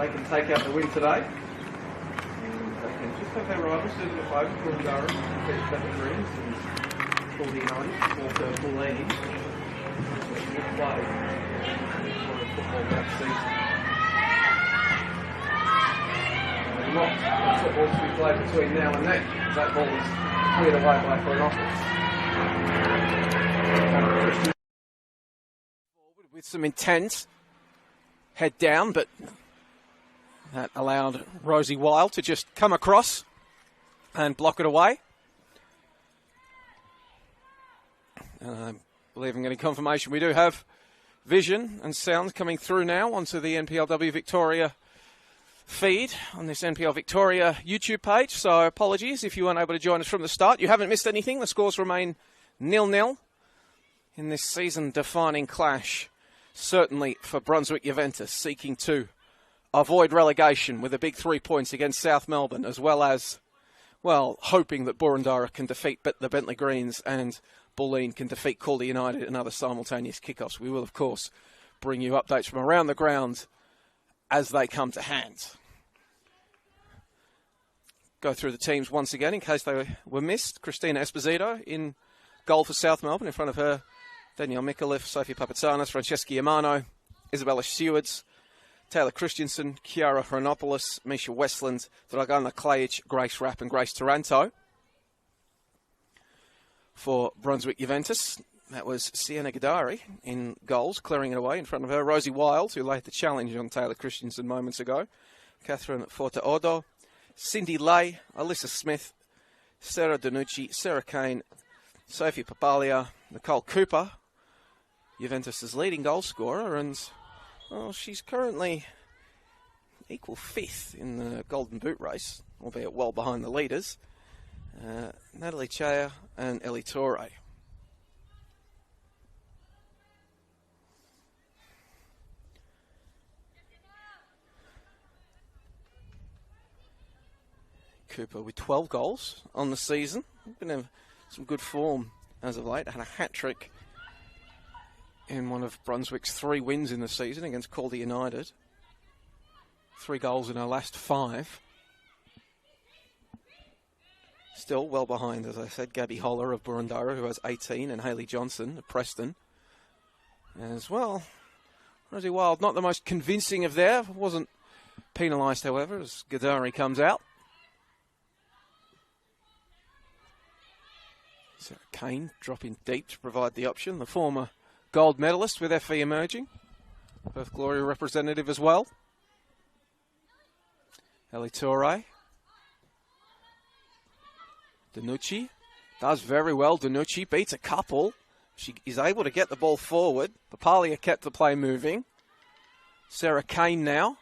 they can take out the win today. And they can just have their rivals do them a favour, Brunswick Juventus, beat the Greens and pull the United, also pull leading. So it's good play for the football that season. Not the football to be played between now and then. That ball is cleared away by Chronopolis. With some intent, head down, but that allowed Rosie Wild to just come across and block it away. I believe I'm getting confirmation we do have vision and sound coming through now onto the NPLW Victoria feed on this NPL Victoria YouTube page. So apologies if you weren't able to join us from the start. You haven't missed anything. The scores remain 0-0 in this season-defining clash, certainly for Brunswick Juventus, seeking to avoid relegation with a big 3 points against South Melbourne, as well as, well, hoping that Boroondara can defeat the Bentley Greens and Bulleen can defeat Calder United in other simultaneous kickoffs. We will, of course, bring you updates from around the ground as they come to hand. Go through the teams once again in case they were missed. Christina Esposito in goal for South Melbourne. In front of her, Danielle Micallef, Sophie Papatsanis, Francesca Yamano, Isabella Stewards, Taylor Christensen, Chiara Chronopoulos, Misha Westland, Dragana Klajic, Grace Rapp and Grace Taranto. For Brunswick Juventus, that was Sienna Gadari in goals, clearing it away in front of her. Rosie Wild, who laid the challenge on Taylor Christensen moments ago. Catherine Forte-Odo, Cindy Lay, Alyssa Smith, Sarah Danucci, Sarah Kane, Sophie Papalia, Nicole Cooper, Juventus' leading goal scorer, and well, she's currently equal fifth in the Golden Boot race, albeit well behind the leaders. Natalie Chaya and Ellie Torre. Cooper with 12 goals on the season. Been in some good form as of late. Had a hat-trick in one of Brunswick's 3 wins in the season against Calder United. 3 goals in her last 5. Still well behind, as I said, Gabby Holler of Boroondara, who has 18, and Hayley Johnson of Preston as well. Rosie Wild, not the most convincing of there. Wasn't penalised, however, as Gadari comes out. Sarah Kane dropping deep to provide the option. The former gold medalist with FE emerging. Perth Glory representative as well. Ellie Torre. Danucci does very well. Danucci beats a couple. She is able to get the ball forward. Papalia kept the play moving. Sarah Kane now.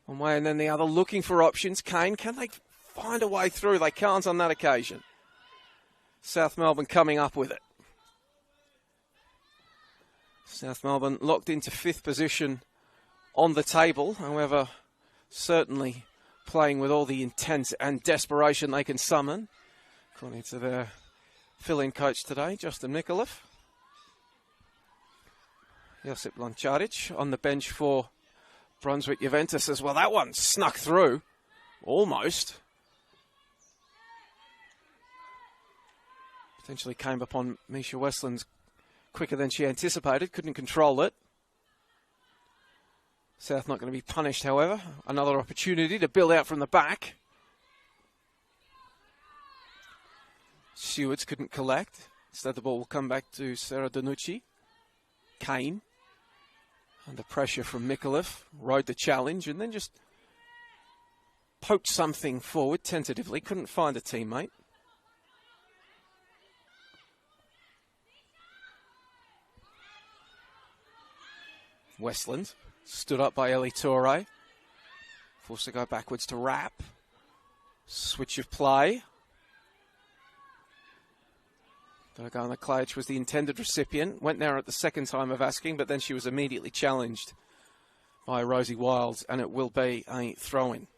One way and then the other, looking for options. Kane, can they find a way through? They can't on that occasion. South Melbourne coming up with it. South Melbourne locked into 5th position on the table. However, certainly playing with all the intent and desperation they can summon, according to their fill-in coach today, Justin Micallef. Josip Lancharic on the bench for Brunswick Juventus as well. That one snuck through, almost. Potentially came upon Misha Westlands quicker than she anticipated, couldn't control it. South not going to be punished, however. Another opportunity to build out from the back. Stewards couldn't collect. Instead, the ball will come back to Sarah Danucci. Kane, under pressure from Micallef, rode the challenge and then just poked something forward tentatively. Couldn't find a teammate. Westland, stood up by Ellie Torre. Forced to go backwards to Rapp. Switch of play. Dragana Klajic was the intended recipient. Went there at the second time of asking, but then she was immediately challenged by Rosie Wild, and it will be a throw-in.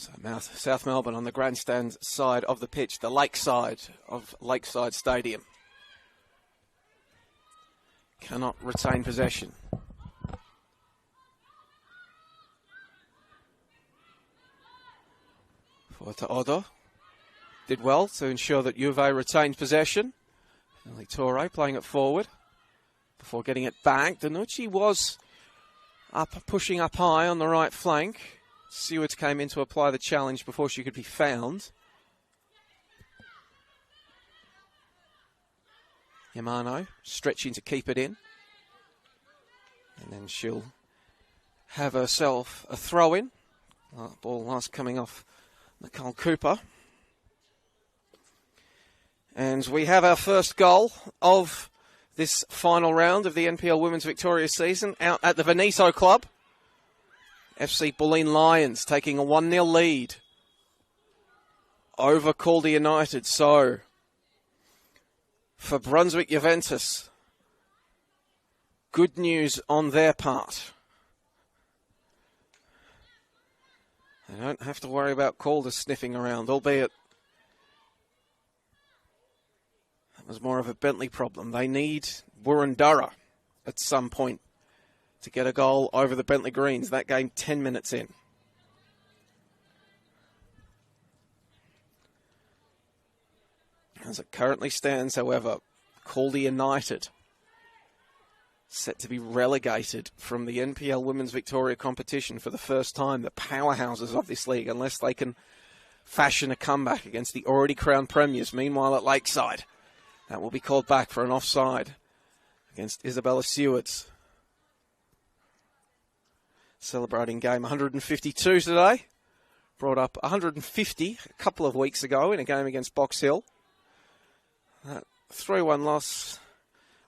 So South Melbourne on the grandstand side of the pitch, the lakeside of Lakeside Stadium. Cannot retain possession. For Odo. Did well to ensure that Juve retained possession. Torre playing it forward before getting it back. Danucci was up, pushing up high on the right flank. Seward came in to apply the challenge before she could be found. Yamano stretching to keep it in. And then she'll have herself a throw-in. Ball last coming off Nicole Cooper. And we have our first goal of this final round of the NPL Women's Victoria season out at the Veneto Club. FC Bulleen Lions taking a 1-0 lead over Calder United. So, for Brunswick Juventus, good news on their part. They don't have to worry about Calder sniffing around, albeit that was more of a Bentley problem. They need Burundurra at some point to get a goal over the Bentley Greens. That game 10 minutes in. As it currently stands, however, Calder United set to be relegated from the NPL Women's Victoria competition for the first time, the powerhouses of this league, unless they can fashion a comeback against the already crowned premiers. Meanwhile, at Lakeside, that will be called back for an offside against Isabella Sewards. Celebrating game 152 today. Brought up 150 a couple of weeks ago in a game against Box Hill. That 3-1 loss,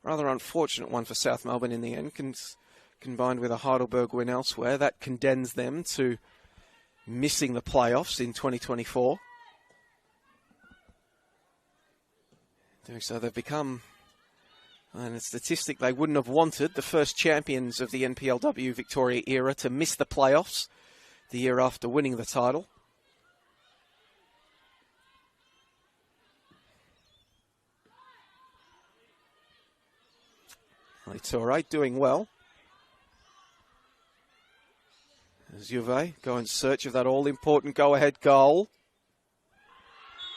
rather unfortunate one for South Melbourne in the end, combined with a Heidelberg win elsewhere. That condemns them to missing the playoffs in 2024. Doing so, they've become, and a statistic they wouldn't have wanted, the first champions of the NPLW Victoria era to miss the playoffs the year after winning the title. Torre doing well. As Juve go in search of that all-important go-ahead goal.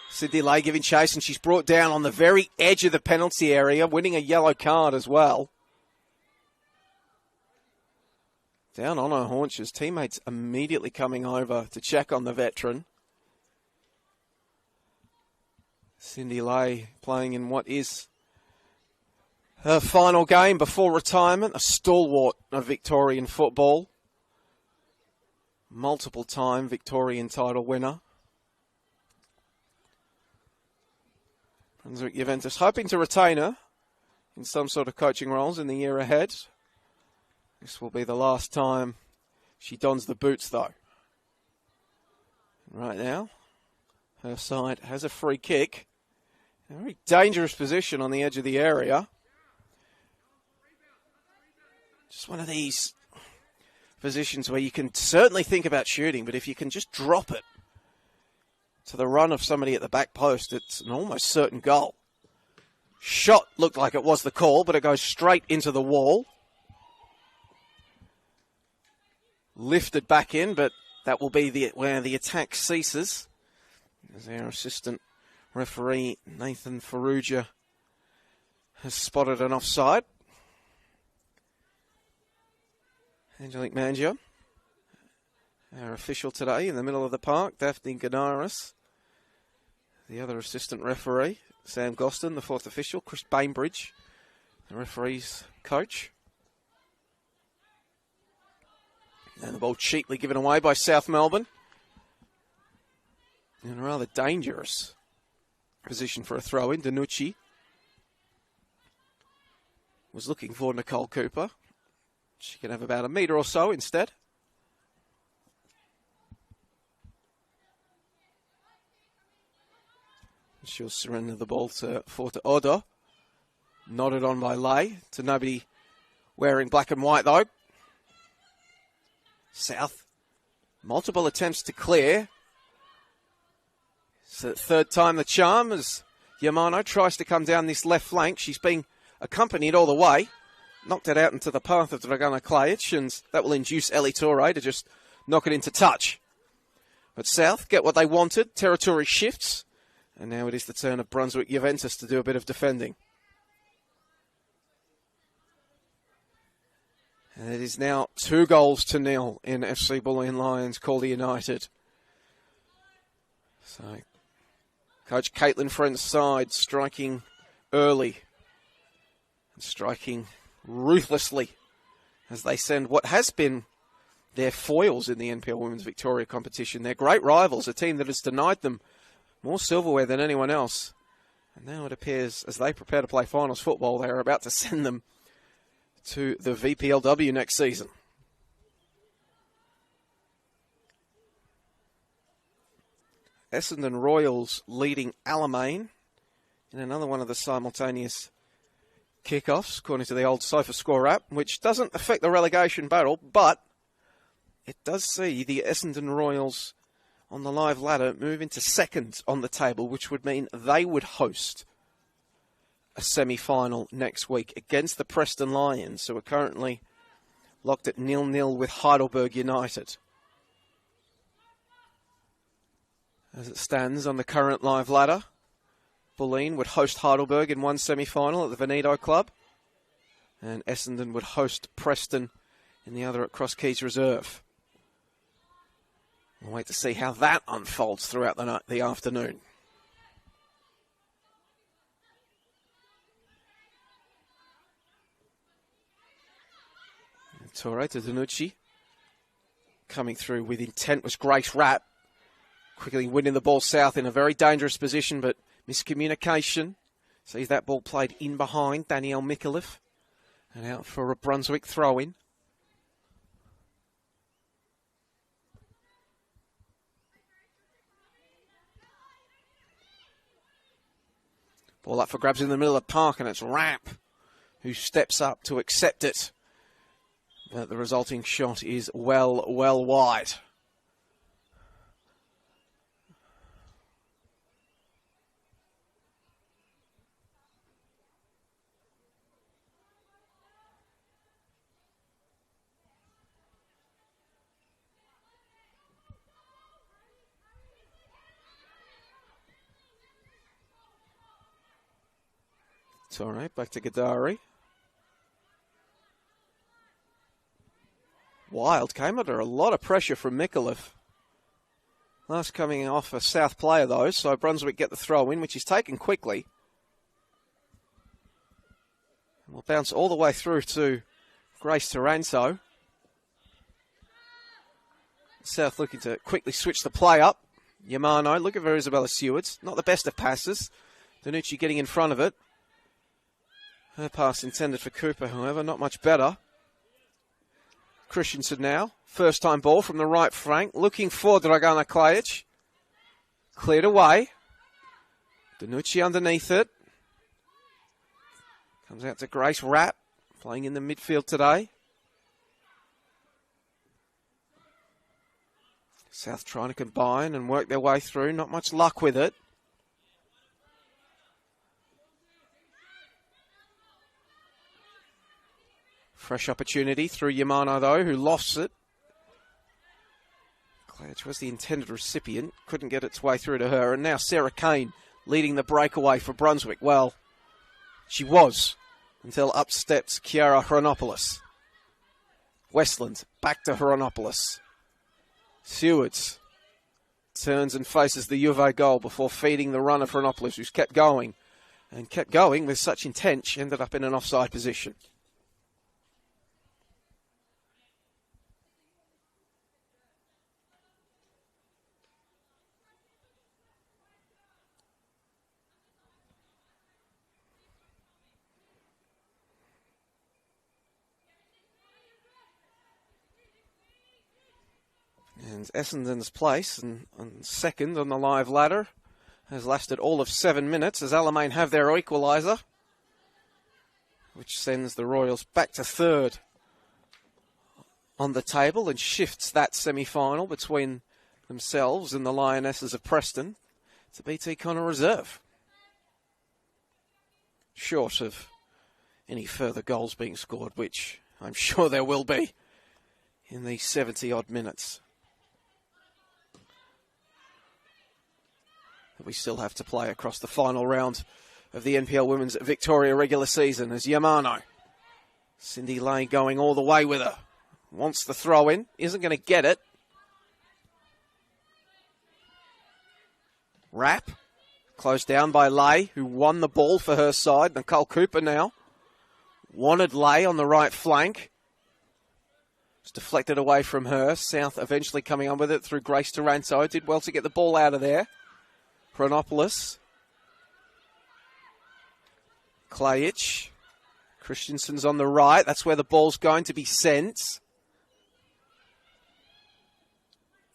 Cindy Lay giving chase, and she's brought down on the very edge of the penalty area, winning a yellow card as well. Down on her haunches, teammates immediately coming over to check on the veteran. Cindy Lay playing in what is her final game before retirement, a stalwart of Victorian football. Multiple-time Victorian title winner. Brunswick Juventus hoping to retain her in some sort of coaching roles in the year ahead. This will be the last time she dons the boots, though. Right now, her side has a free kick. A very dangerous position on the edge of the area. Just one of these positions where you can certainly think about shooting, but if you can just drop it to the run of somebody at the back post, it's an almost certain goal. Shot looked like it was the call, but it goes straight into the wall. Lifted back in, but that will be where the attack ceases. As our assistant referee, Nathan Ferrugia, has spotted an offside. Angelique Mangio, our official today in the middle of the park. Daphne Ganaris, the other assistant referee. Sam Goston, the fourth official. Chris Bainbridge, the referee's coach. And the ball cheaply given away by South Melbourne. In a rather dangerous position for a throw-in. Danucci was looking for Nicole Cooper. She can have about a metre or so instead. She'll surrender the ball to Forte Odo. Nodded on by Lay. To nobody wearing black and white, though. South. Multiple attempts to clear. It's the third time the charm as Yamano tries to come down this left flank. She's being accompanied all the way. Knocked it out into the path of Dragana Klajic, and that will induce Ellie Torre to just knock it into touch. But South get what they wanted. Territory shifts. And now it is the turn of Brunswick Juventus to do a bit of defending. And it is now 2-0 in FC Bulleen Lions Calder United. So, Coach Caitlin Friend's side striking early. And striking ruthlessly as they send what has been their foils in the NPL Women's Victoria competition. They're great rivals, a team that has denied them more silverware than anyone else. And now it appears, as they prepare to play finals football, they are about to send them to the VPLW next season. Essendon Royals leading Alamein in another one of the simultaneous kickoffs, according to the old Sofa Score app, which doesn't affect the relegation battle, but it does see the Essendon Royals on the live ladder move into second on the table, which would mean they would host a semi-final next week against the Preston Lions, who are currently locked at 0-0 with Heidelberg United. As it stands on the current live ladder, Bulleen would host Heidelberg in one semi-final at the Veneto Club, and Essendon would host Preston in the other at Cross Keys Reserve. We'll wait to see how that unfolds throughout the afternoon. Torre to Danucci. Coming through with intent was Grace Rapp. Quickly winning the ball south in a very dangerous position, but miscommunication. Sees that ball played in behind Danielle Mikulev. And out for a Brunswick throw-in. Ball up for grabs in the middle of the park, and it's Rapp who steps up to accept it. But the resulting shot is well wide. Torre back to Gadari. Wild came under a lot of pressure from Mikulev. Last coming off a South player though, so Brunswick get the throw in, which is taken quickly. Will bounce all the way through to Grace Taranto. South looking to quickly switch the play up. Yamano looking for Isabella Stewards. Not the best of passes. Danucci getting in front of it. Her pass intended for Cooper, however, not much better. Christensen now. First time ball from the right flank. Looking for Dragana Klajic. Cleared away. Danucci underneath it. Comes out to Grace Rapp. Playing in the midfield today. South trying to combine and work their way through. Not much luck with it. Fresh opportunity through Yamano, though, who lofts it. Klajic was the intended recipient. Couldn't get its way through to her. And now Sarah Kane leading the breakaway for Brunswick. Well, she was, until up steps Chiara Hronopoulos. Westland back to Hronopoulos. Stewards turns and faces the Juve goal before feeding the run of Hronopoulos, who's kept going. And kept going with such intent, she ended up in an offside position. And Essendon's place, and second on the live ladder, has lasted all of 7 minutes as Alamein have their equaliser, which sends the Royals back to third on the table and shifts that semi-final between themselves and the Lionesses of Preston to BT Connor Reserve. Short of any further goals being scored, which I'm sure there will be in these 70-odd minutes that we still have to play across the final round of the NPL Women's Victoria regular season as Yamano. Cindy Lay going all the way with her. Wants the throw in, isn't going to get it. Wrap. Closed down by Lay, who won the ball for her side. Nicole Cooper now. Wanted Lay on the right flank. It's deflected away from her. South eventually coming on with it through Grace Taranto. Did well to get the ball out of there. Chronopoulos. Klajic. Christensen's on the right. That's where the ball's going to be sent.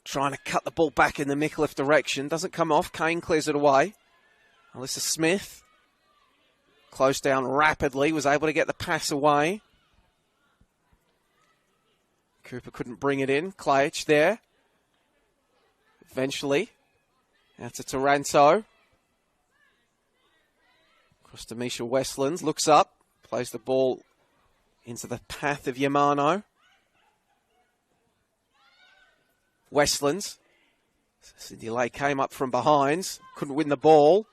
Trying to cut the ball back in the Micallef direction. Doesn't come off. Kane clears it away. Alyssa Smith. Closed down rapidly. Was able to get the pass away. Cooper couldn't bring it in. Klajic there. Eventually. Out to Taranto. Across to Misha Westlands. Looks up. Plays the ball into the path of Yamano. Westlands. Cindy Lay came up from behind. Couldn't win the ball.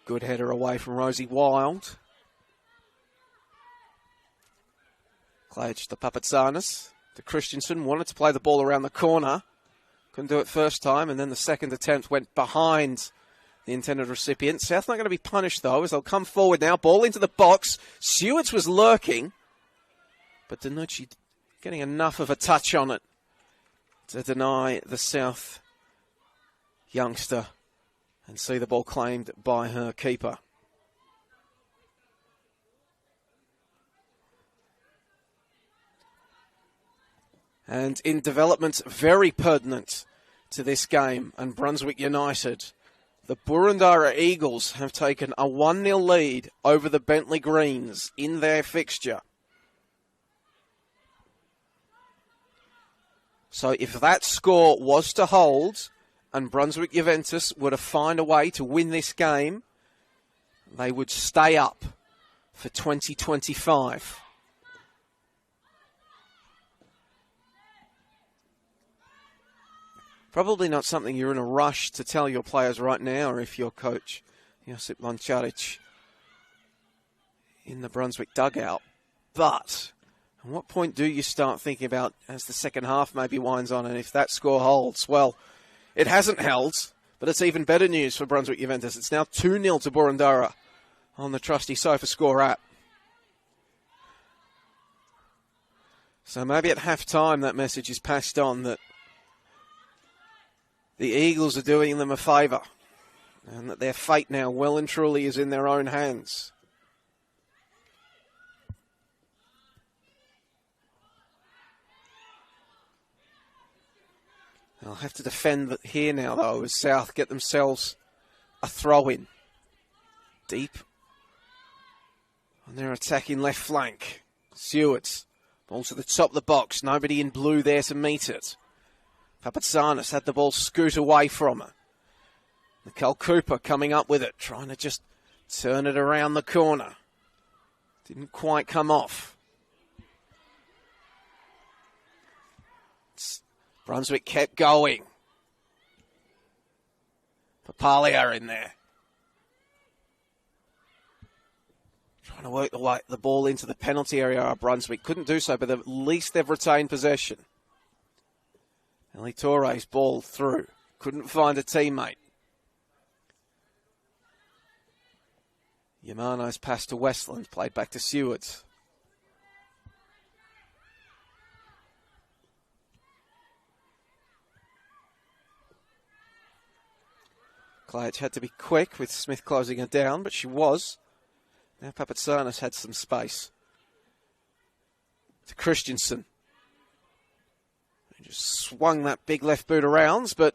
Good header away from Rosie Wild. Klajic to Papatsanis. To Christensen. Wanted to play the ball around the corner. Couldn't do it first time. And then the second attempt went behind the intended recipient. South not going to be punished, though, as they'll come forward now. Ball into the box. Stewart's was lurking. But Danucci getting enough of a touch on it to deny the South youngster and see the ball claimed by her keeper. And in developments very pertinent to this game and Brunswick United, the Boroondara Eagles have taken a 1-0 lead over the Bentley Greens in their fixture. So if that score was to hold and Brunswick Juventus were to find a way to win this game, they would stay up for 2025. Probably not something you're in a rush to tell your players right now, or if you're coach Josip Moncaric in the Brunswick dugout. But at what point do you start thinking about as the second half maybe winds on and if that score holds? Well, it hasn't held, but it's even better news for Brunswick Juventus. It's now 2-0 to Boroondara on the trusty SofaScore app. So maybe at half-time that message is passed on that the Eagles are doing them a favour and that their fate now well and truly is in their own hands. They'll have to defend here now, though, as South get themselves a throw-in. Deep on their attacking left flank. Stewart's ball to the top of the box. Nobody in blue there to meet it. Papatsanis had the ball scoot away from her. Nicole Cooper coming up with it, trying to just turn it around the corner. Didn't quite come off. Brunswick kept going. Papalia in there. Trying to work the ball into the penalty area of Brunswick. Couldn't do so, but at least they've retained possession. Ellie Torres ball through. Couldn't find a teammate. Yamano's pass to Westland. Played back to Seward. Klajic had to be quick with Smith closing her down, but she was. Now Papatsanis had some space. To Christensen. He just swung that big left boot around, but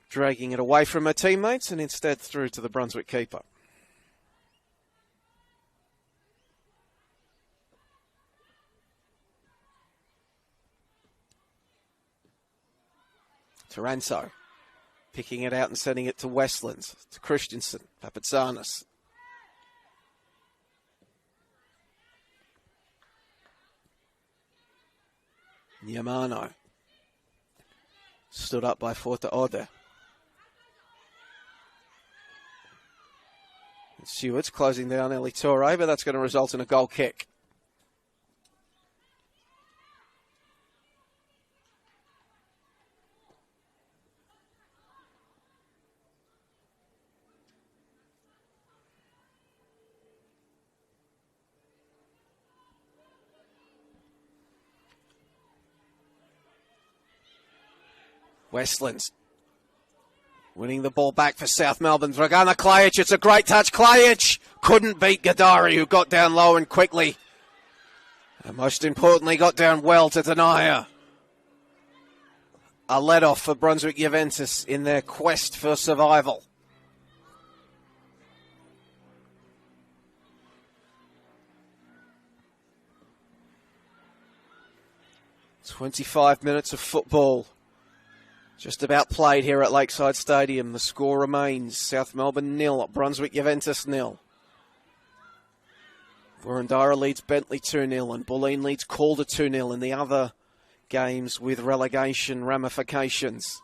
dragging it away from her teammates and instead through to the Brunswick keeper. Taranto picking it out and sending it to Westlands, to Christensen, Papatsanis. Yamano. Stood up by Forta Ode. Stewart's closing down Eli Torre, but that's going to result in a goal kick. Westlands winning the ball back for South Melbourne. Dragana Klajic, it's a great touch. Klajic couldn't beat Gadari, who got down low and quickly. And most importantly, got down well to Denia. A let-off for Brunswick Juventus in their quest for survival. "25 minutes of football just about played here at Lakeside Stadium. The score remains South Melbourne 0, Brunswick Juventus 0. Boroondara leads Bentley 2-0 and Bulleen leads Calder 2-0 in the other games with relegation ramifications.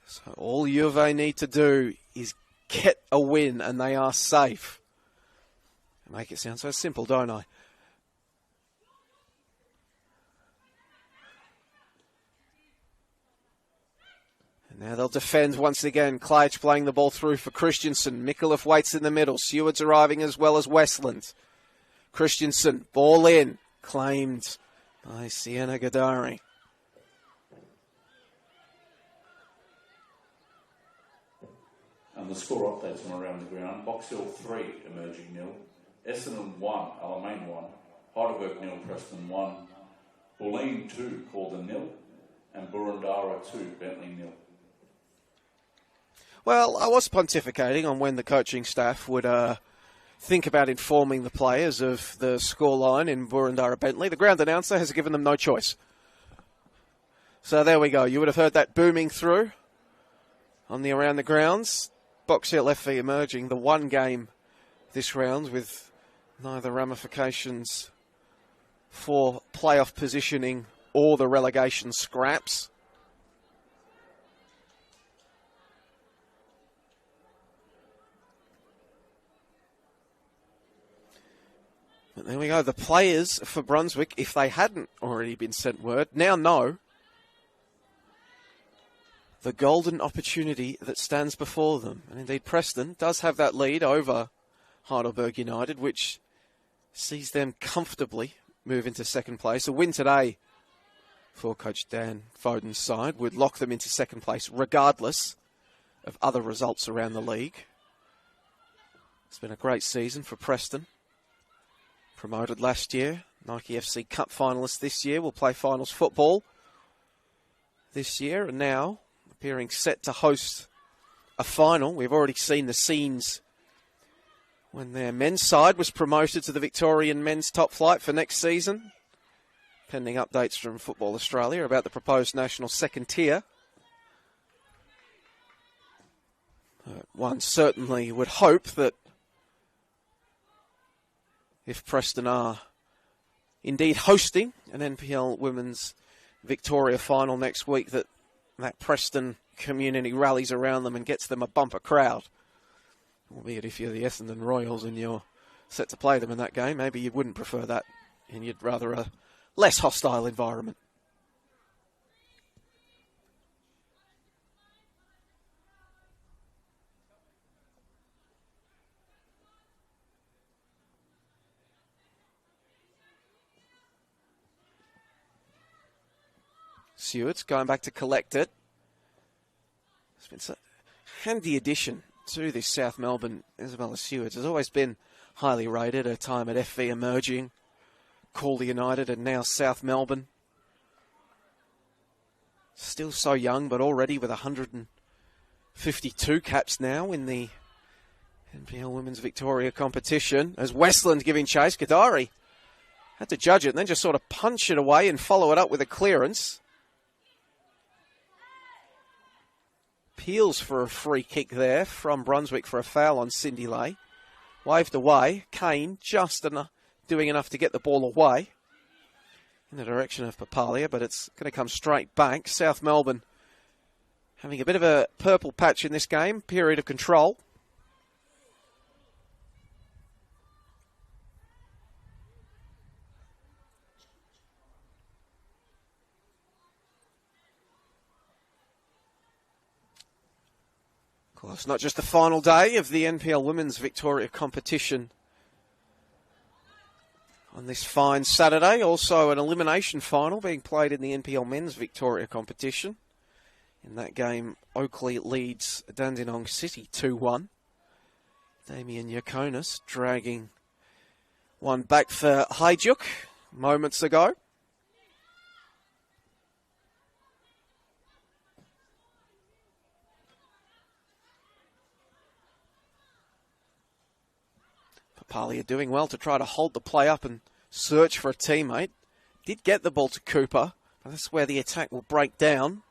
So all Juve need to do is get a win and they are safe. I make it sound so simple, don't I? Now they'll defend once again. Klajic playing the ball through for Christensen. Mikulev waits in the middle. Seward's arriving as well as Westland. Christensen, ball in. Claimed by Sienna Gadari. And the score updates from around the ground. Box Hill 3, Emerging 0. Essendon 1, Alamein 1. Heidelberg 0, Preston 1. Bulleen 2, Calder 0. And Boroondara 2, Bentley 0. Well, I was pontificating on when the coaching staff would think about informing the players of the scoreline in Boroondara Bentley. The ground announcer has given them no choice. So there we go. You would have heard that booming through on the Around the Grounds. Box Hill FV Emerging, the one game this round with neither ramifications for playoff positioning or the relegation scraps. But there we go. The players for Brunswick, if they hadn't already been sent word, now know the golden opportunity that stands before them. And indeed, Preston does have that lead over Heidelberg United, which sees them comfortably move into second place. A win today for Coach Dan Foden's side would lock them into second place, regardless of other results around the league. It's been a great season for Preston. Promoted last year, Nike FC Cup finalists this year, will play finals football this year, and now appearing set to host a final. We've already seen the scenes when their men's side was promoted to the Victorian men's top flight for next season. Pending updates from Football Australia about the proposed national second tier. One certainly would hope that if Preston are indeed hosting an NPL Women's Victoria final next week, that Preston community rallies around them and gets them a bumper crowd. Albeit if you're the Essendon Royals and you're set to play them in that game, maybe you wouldn't prefer that and you'd rather a less hostile environment. Stewart's going back to collect it. It's been such a handy addition to this South Melbourne. Isabella Stewart's has always been highly rated. Her time at FV Emerging, Calder United, and now South Melbourne. Still so young, but already with 152 caps now in the NPL Women's Victoria competition. As Westland giving chase, Gadari Had to judge it and then just sort of punch it away and follow it up with a clearance. Peels for a free kick there from Brunswick for a foul on Cindy Lay. Waved away. Kane just doing enough to get the ball away in the direction of Papalia, but it's going to come straight back. South Melbourne having a bit of a purple patch in this game. Period of control. Of course, not just the final day of the NPL Women's Victoria competition on this fine Saturday, also an elimination final being played in the NPL Men's Victoria competition. In that game, Oakley leads Dandenong City 2-1. Damien Yakonis dragging one back for Hajduk moments ago. Papalia doing well to try to hold the play up and search for a teammate. Did get the ball to Cooper, but that's where the attack will break down.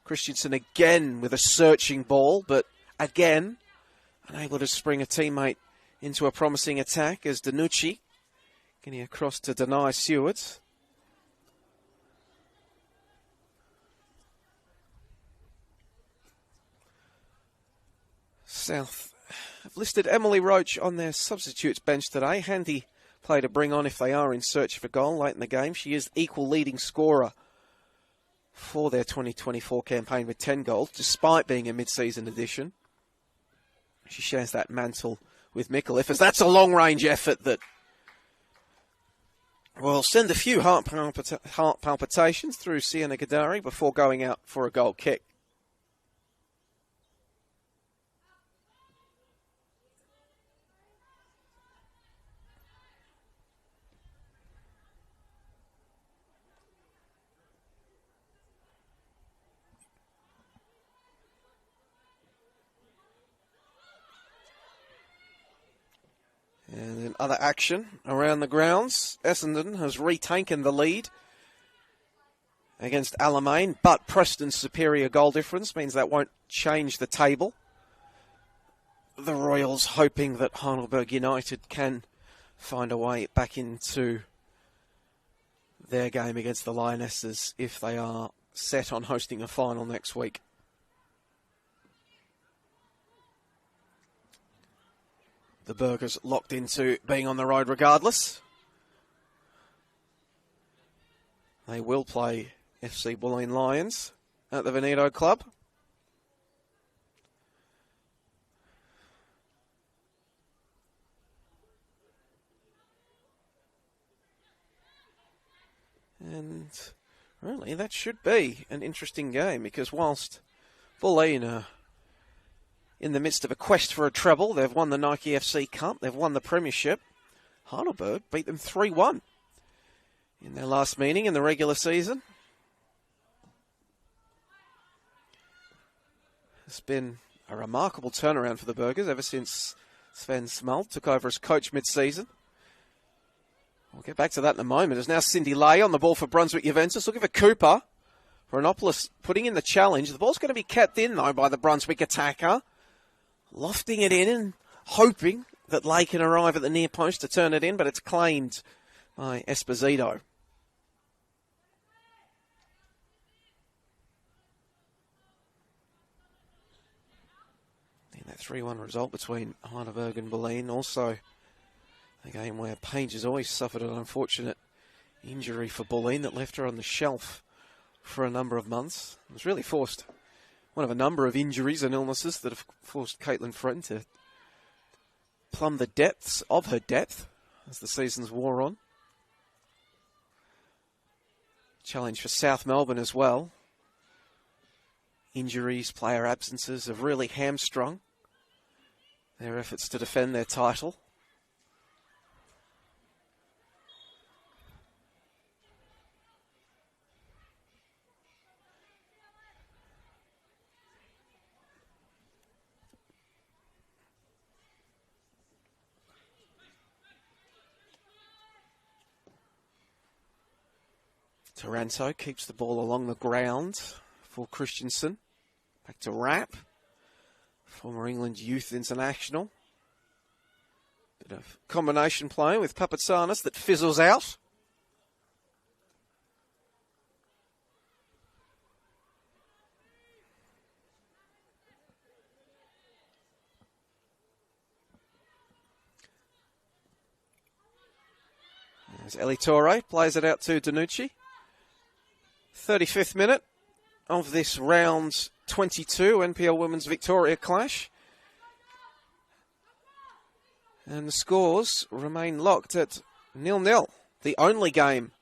Christensen again with a searching ball, but again unable to spring a teammate into a promising attack as Danucci getting across to Denai Seward. South have listed Emily Roach on their substitutes bench today. Handy play to bring on if they are in search of a goal late in the game. She is equal leading scorer for their 2024 campaign with 10 goals, despite being a mid-season addition. She shares that mantle with Micallef, as that's a long-range effort that will send a few heart palpitations through Sienna Gadari before going out for a goal kick. And in other action around the grounds, Essendon has retaken the lead against Alamein, but Preston's superior goal difference means that won't change the table. The Royals hoping that Heidelberg United can find a way back into their game against the Lionesses if they are set on hosting a final next week. The Burgers locked into being on the road regardless. They will play FC Bulleen Lions at the Veneto Club. And really, that should be an interesting game, because whilst Bulleen are in the midst of a quest for a treble, they've won the Nike FC Cup, they've won the Premiership. Heidelberg beat them 3-1 in their last meeting in the regular season. It's been a remarkable turnaround for the Burgers ever since Sven Smalt took over as coach mid-season. We'll get back to that in a moment. It's now Cindy Lay on the ball for Brunswick Juventus, looking for Cooper. Veronopoulos putting in the challenge. The ball's going to be kept in, though, by the Brunswick attacker. Lofting it in and hoping that Lay can arrive at the near post to turn it in, but it's claimed by Esposito. And that 3-1 result between Heidelberg and Bulleen. Also a game where Page has always suffered an unfortunate injury for Bulleen that left her on the shelf for a number of months. It was really forced one of a number of injuries and illnesses that have forced Caitlin Fretton to plumb the depths of her depth as the seasons wore on. Challenge for South Melbourne as well. Injuries, player absences have really hamstrung their efforts to defend their title. Taranto keeps the ball along the ground for Christensen. Back to Rapp, former England youth international. Bit of combination play with Papatsanis that fizzles out. As Elitore plays it out to Danucci. 35th minute of this round 22 NPL Women's Victoria clash. And the scores remain locked at 0-0. The only game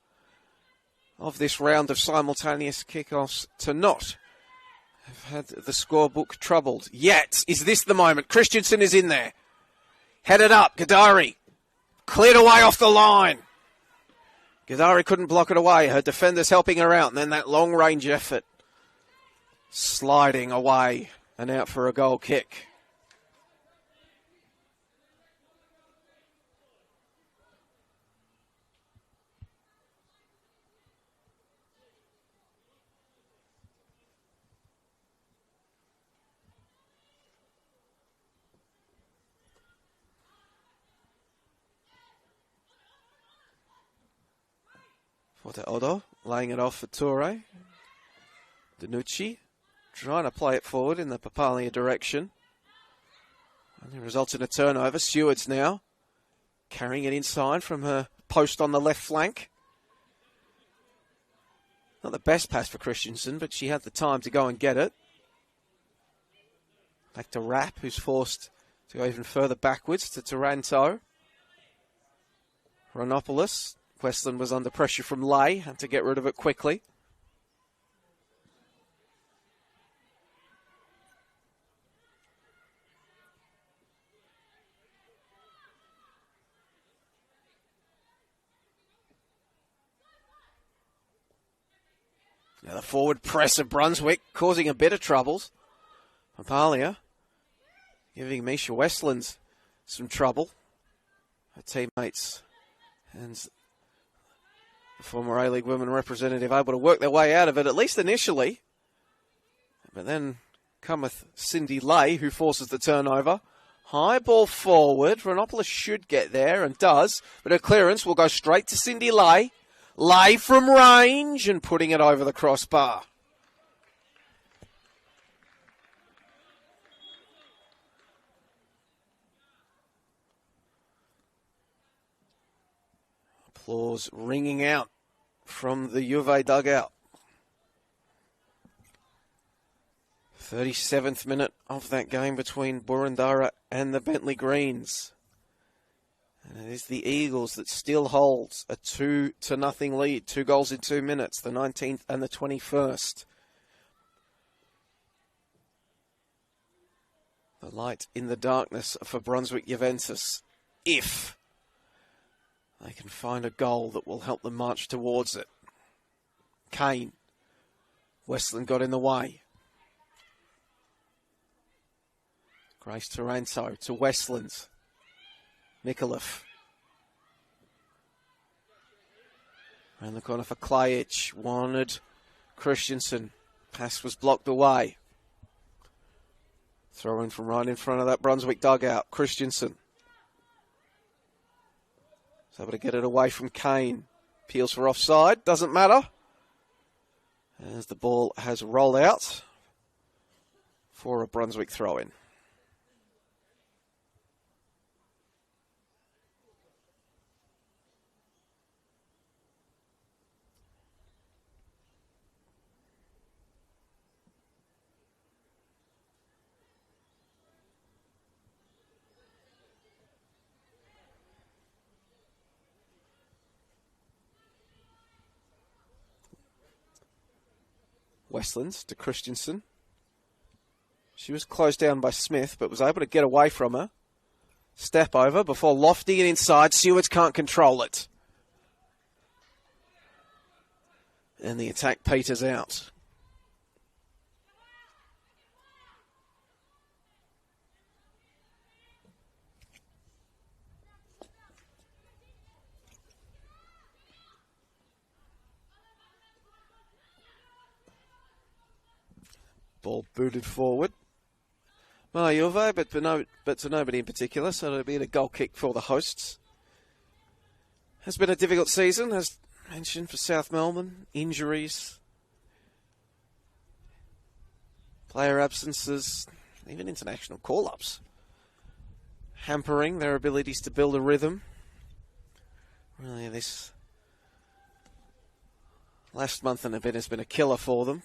of this round of simultaneous kickoffs to not have had the scorebook troubled. Yet, is this the moment? Christensen is in there. Headed up, Gadari. Cleared away off the line. Gadari couldn't block it away. Her defenders helping her out. And then that long-range effort. Sliding away and out for a goal kick. Forte Odo laying it off for Toure. Danucci trying to play it forward in the Papalia direction. And it results in a turnover. Stewart's now carrying it inside from her post on the left flank. Not the best pass for Christensen, but she had the time to go and get it. Back to Rapp, who's forced to go even further backwards to Taranto. Ronopoulos. Westland was under pressure from Lay, had to get rid of it quickly. Now the forward press of Brunswick causing a bit of troubles. Papalia giving Misha Westland some trouble. Her teammates and the former A-League women representative able to work their way out of it, at least initially. But then cometh Cindy Lay, who forces the turnover. High ball forward. Renopoulos should get there and does, but her clearance will go straight to Cindy Lay. Lay from range and putting it over the crossbar. Applause ringing out from the Juve dugout. 37th minute of that game between Boroondara and the Bentley Greens. And it is the Eagles that still holds a 2-0 lead. 2 goals in 2 minutes, the 19th and the 21st. The light in the darkness for Brunswick Juventus, if they can find a goal that will help them march towards it. Kane. Westland got in the way. Grace Taranto to Westland. Nikolaev. Around the corner for Klajic. Wanted Christensen. Pass was blocked away. Throw in from right in front of that Brunswick dugout. Christensen. Is able to get it away from Kane. Peels for offside. Doesn't matter. As the ball has rolled out for a Brunswick throw-in. Westland to Christensen. She was closed down by Smith, but was able to get away from her. Step over before lofting it inside. Stewards can't control it. And the attack peters out. Ball booted forward by Juve, but to nobody in particular, so it'll be a goal kick for the hosts. Has been a difficult season, as mentioned, for South Melbourne. Injuries, player absences, even international call-ups, hampering their abilities to build a rhythm. Really, this last month and a bit has been a killer for them.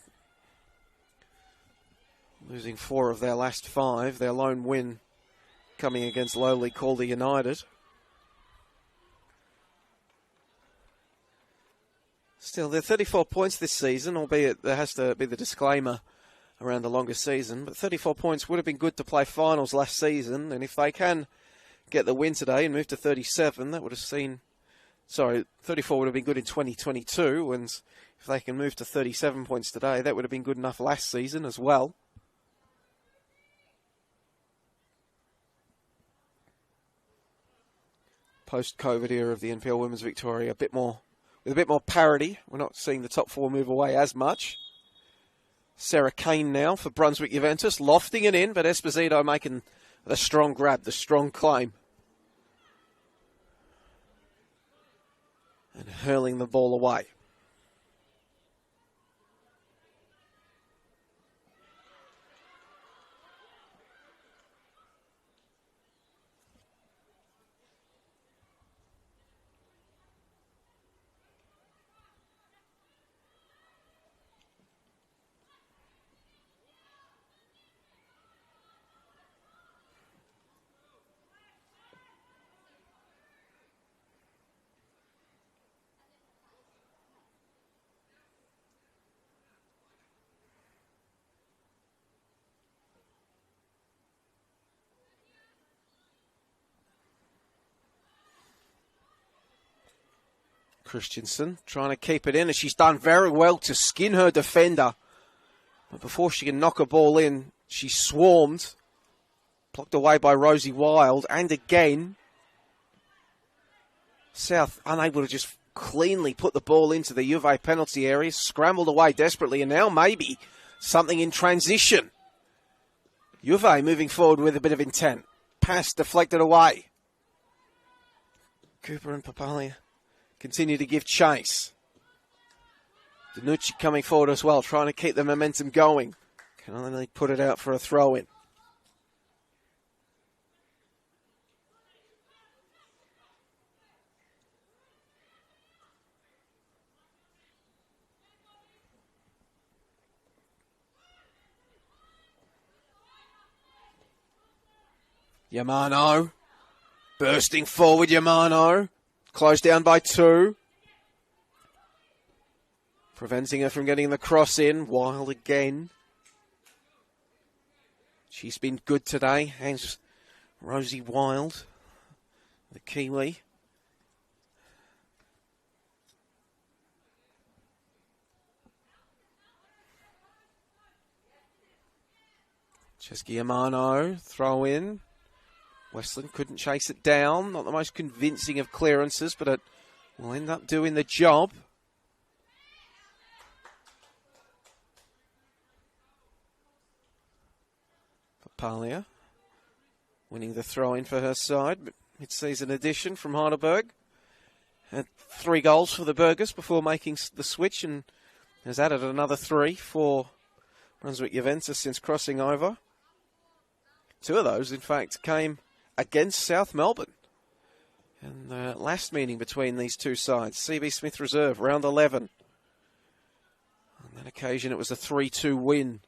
Losing 4 of their last 5, their lone win coming against lowly Calder United. Still, they're 34 points this season, albeit there has to be the disclaimer around the longer season. But 34 points would have been good to play finals last season, and if they can get the win today and move to 37, that would have seen... Sorry, 34 would have been good in 2022, and if they can move to 37 points today, that would have been good enough last season as well. Post-COVID era of the NPL Women's Victoria, with a bit more parity. We're not seeing the top 4 move away as much. Sarah Kane now for Brunswick Juventus, lofting it in, but Esposito making the strong grab, the strong claim. And hurling the ball away. Christensen trying to keep it in, and she's done very well to skin her defender. But before she can knock a ball in, she swarmed. Plucked away by Rosie Wild, and again, South unable to just cleanly put the ball into the Juve penalty area, scrambled away desperately, and now maybe something in transition. Juve moving forward with a bit of intent. Pass deflected away. Cooper and Papalia continue to give chase. Danucci coming forward as well, trying to keep the momentum going. Can only put it out for a throw-in. Yamano. Bursting forward, Yamano. Closed down by 2. Preventing her from getting the cross in. Wild again. She's been good today. Hangs Rosie Wild, the Kiwi. Cheski Yamano, throw in. Westland couldn't chase it down. Not the most convincing of clearances, but it will end up doing the job. Papalia winning the throw-in for her side. Mid-season addition from Heidelberg. Had 3 goals for the Burgers before making the switch, and has added another 3 for Brunswick Juventus since crossing over. 2 of those, in fact, came against South Melbourne. And the last meeting between these two sides, CB Smith Reserve, round 11. On that occasion, it was a 3-2 win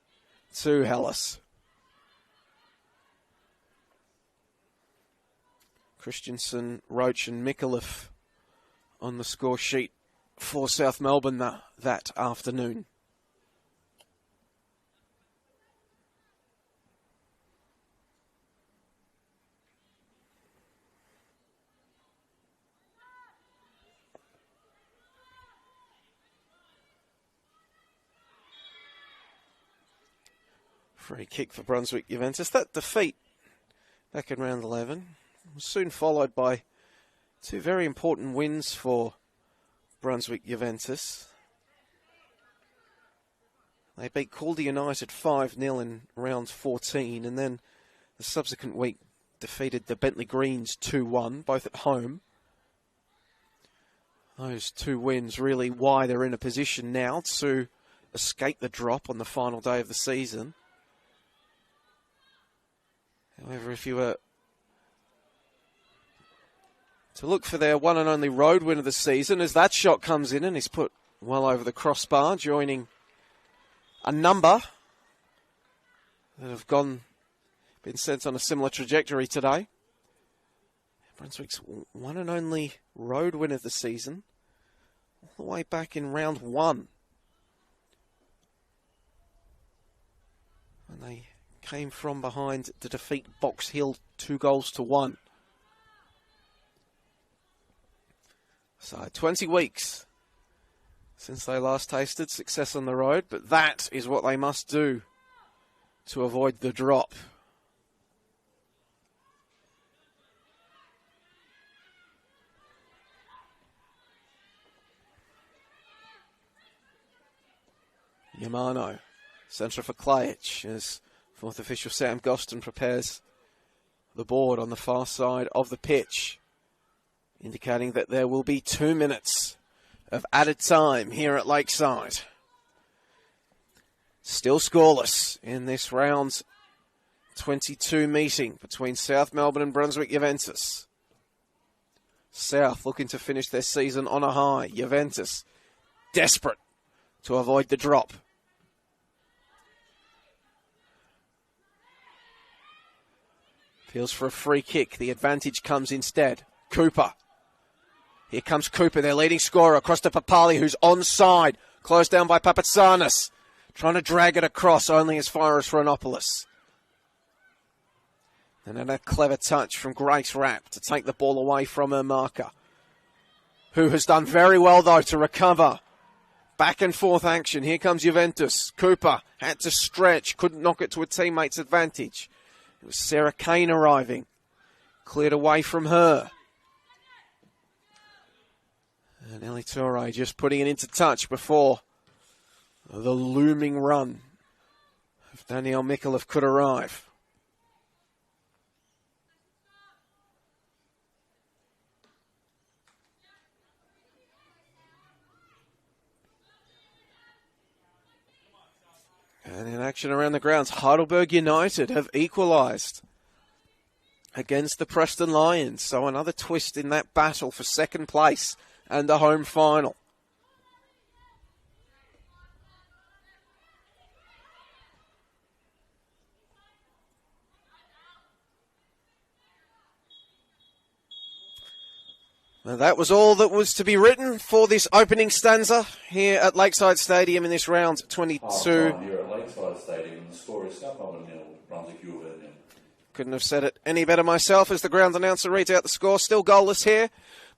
to Hellas. Christensen, Roach and Mikulev on the score sheet for South Melbourne that afternoon. Free kick for Brunswick Juventus. That defeat back in round 11 was soon followed by 2 very important wins for Brunswick Juventus. They beat Calder United 5-0 in round 14, and then the subsequent week defeated the Bentley Greens 2-1, both at home. Those two wins really why they're in a position now to escape the drop on the final day of the season. However, if you were to look for their one and only road win of the season, as that shot comes in and is put well over the crossbar, joining a number that have been sent on a similar trajectory today. Brunswick's one and only road win of the season, all the way back in round 1. And they came from behind to defeat Box Hill 2-1. So 20 weeks since they last tasted success on the road, but that is what they must do to avoid the drop. Yamano, centre for Klajic, as fourth official Sam Goston prepares the board on the far side of the pitch, indicating that there will be 2 minutes of added time here at Lakeside. Still scoreless in this round 22 meeting between South Melbourne and Brunswick Juventus. South looking to finish their season on a high. Juventus desperate to avoid the drop. Feels for a free kick. The advantage comes instead. Cooper. Here comes Cooper, their leading scorer, across to Papali, who's onside. Closed down by Papatsanis. Trying to drag it across, only as far as Phronopoulos. And then a clever touch from Grace Rapp to take the ball away from her marker, who has done very well, though, to recover. Back and forth action. Here comes Juventus. Cooper had to stretch, couldn't knock it to a teammate's advantage. It was Sarah Kane arriving. Cleared away from her. And Ellie Torre just putting it into touch before the looming run of Danielle Mikulev could arrive. And in action around the grounds, Heidelberg United have equalised against the Preston Lions. So another twist in that battle for second place and the home final. Now that was all that was to be written for this opening stanza here at Lakeside Stadium in this round 22. Here at Lakeside Stadium, the score is South Melbourne 0, Brunswick Juventus 0. Couldn't have said it any better myself as the ground announcer reads out the score. Still goalless here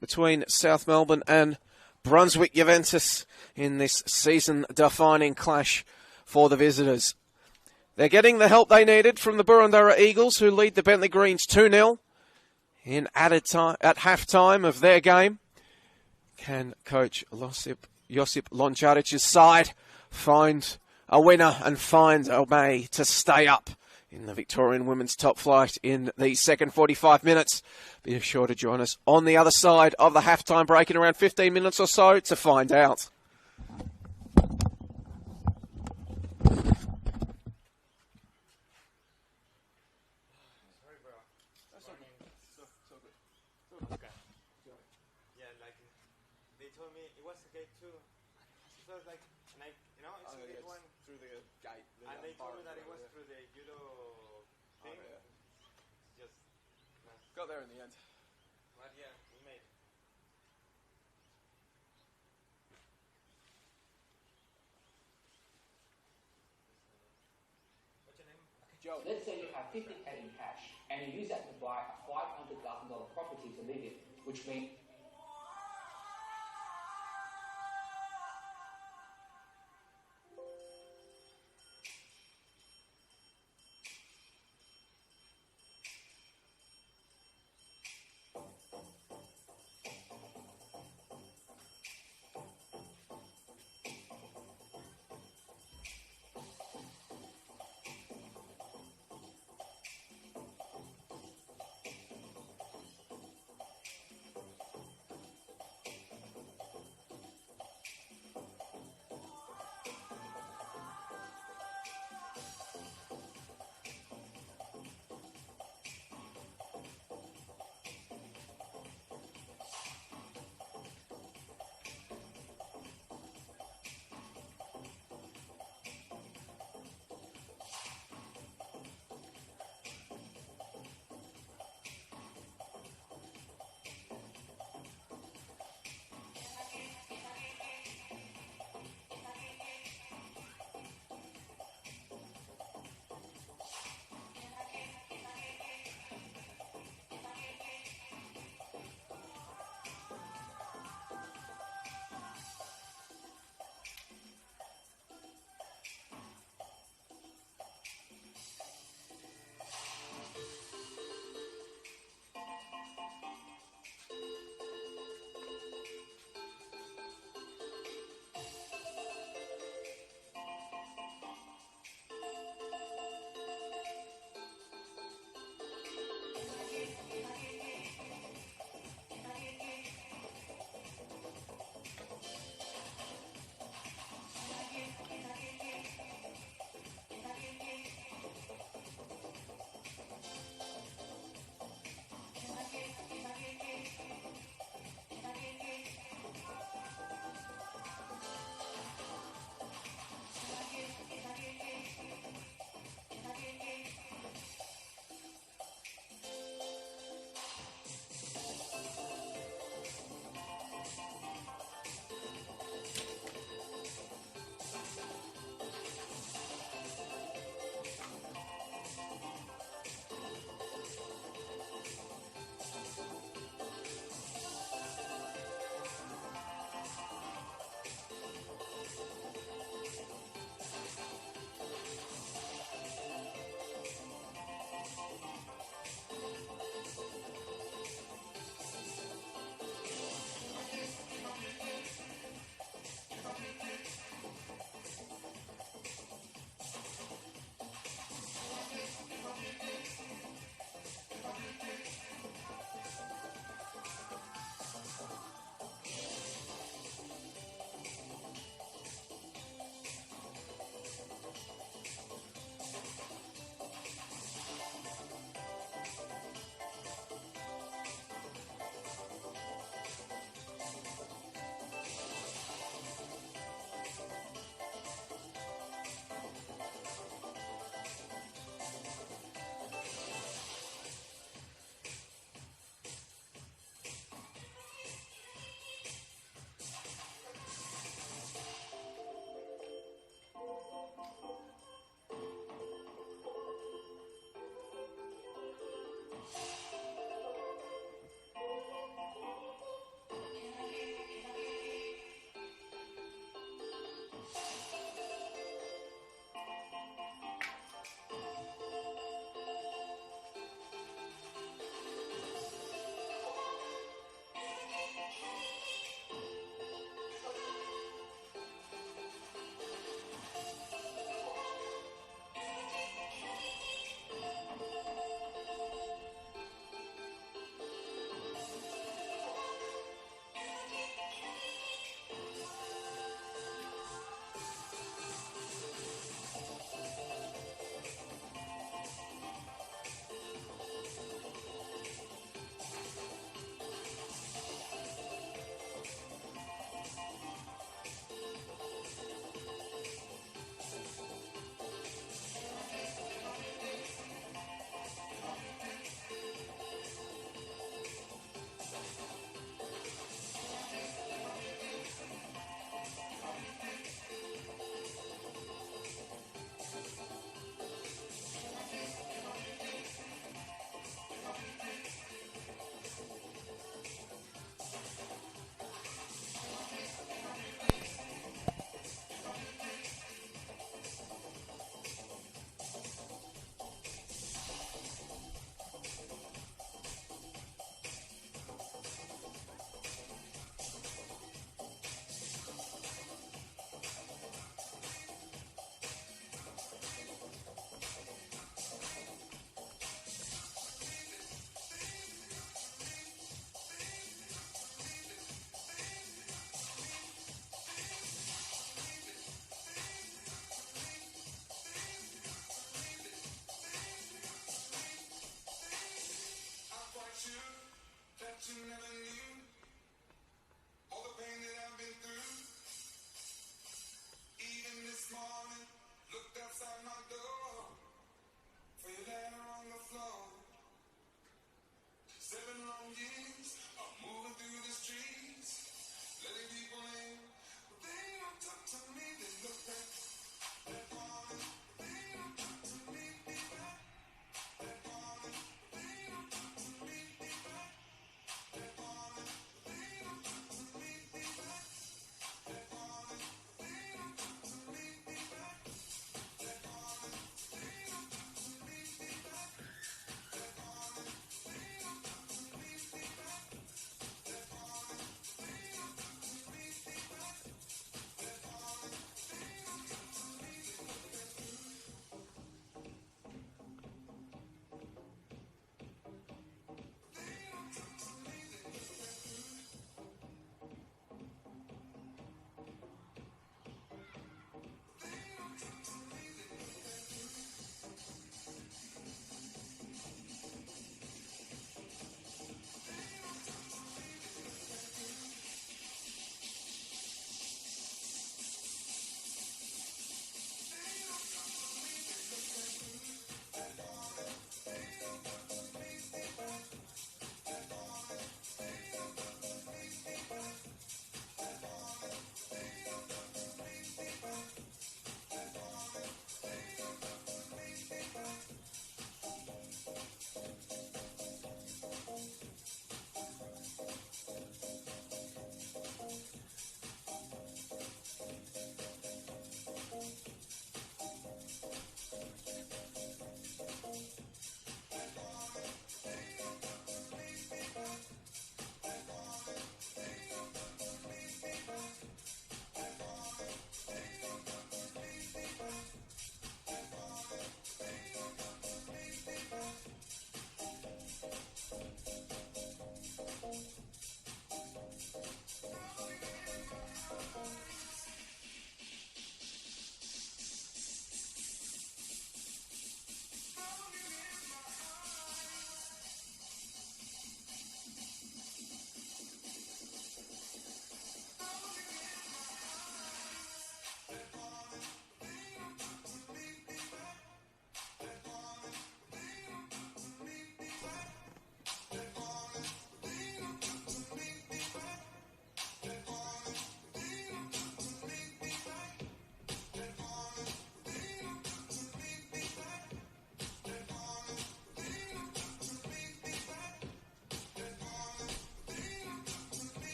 between South Melbourne and Brunswick Juventus in this season-defining clash for the visitors. They're getting the help they needed from the Burundara Eagles, who lead the Bentley Greens 2-0 in added time at half-time of their game. Can coach Josip Lončarić's side find a winner and find a way to stay up in the Victorian women's top flight in the second 45 minutes? Be sure to join us on the other side of the halftime break in around 15 minutes or so to find out. Got there in the end. But yeah, we made it. What's your name? Joe. Let's say you have 50K in cash and you use that to buy a $500,000 property to live in, which means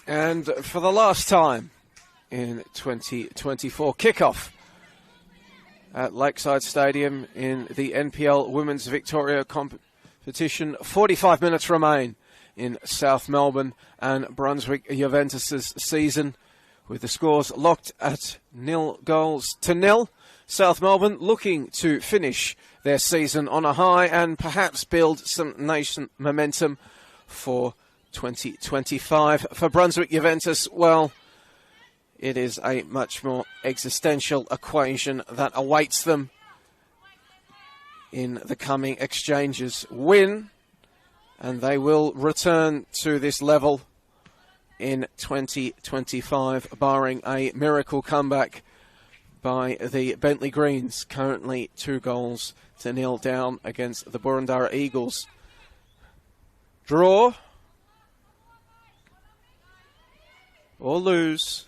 And for the last time in 2024, kickoff at Lakeside Stadium in the NPL Women's Victoria competition. 45 minutes remain in South Melbourne and Brunswick Juventus' season, with the scores locked at 0-0. South Melbourne looking to finish their season on a high and perhaps build some nation momentum for 2025. For Brunswick Juventus, well, it is a much more existential equation that awaits them in the coming exchanges. Win, and they will return to this level in 2025, barring a miracle comeback by the Bentley Greens, currently 2-0 down against the Boroondara Eagles. Draw or lose,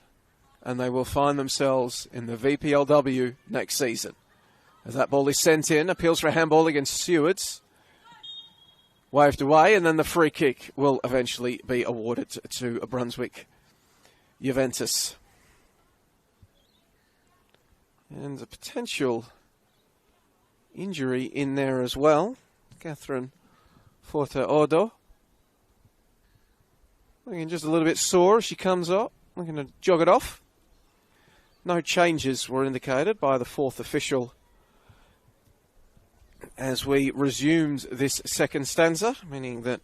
and they will find themselves in the VPLW next season. As that ball is sent in, appeals for a handball against Stewards. Waved away, and then the free kick will eventually be awarded to Brunswick Juventus. And a potential injury in there as well. Catherine Forte-Ordo. Looking just a little bit sore as she comes up. Looking to jog it off. No changes were indicated by the fourth official as we resumed this second stanza, meaning that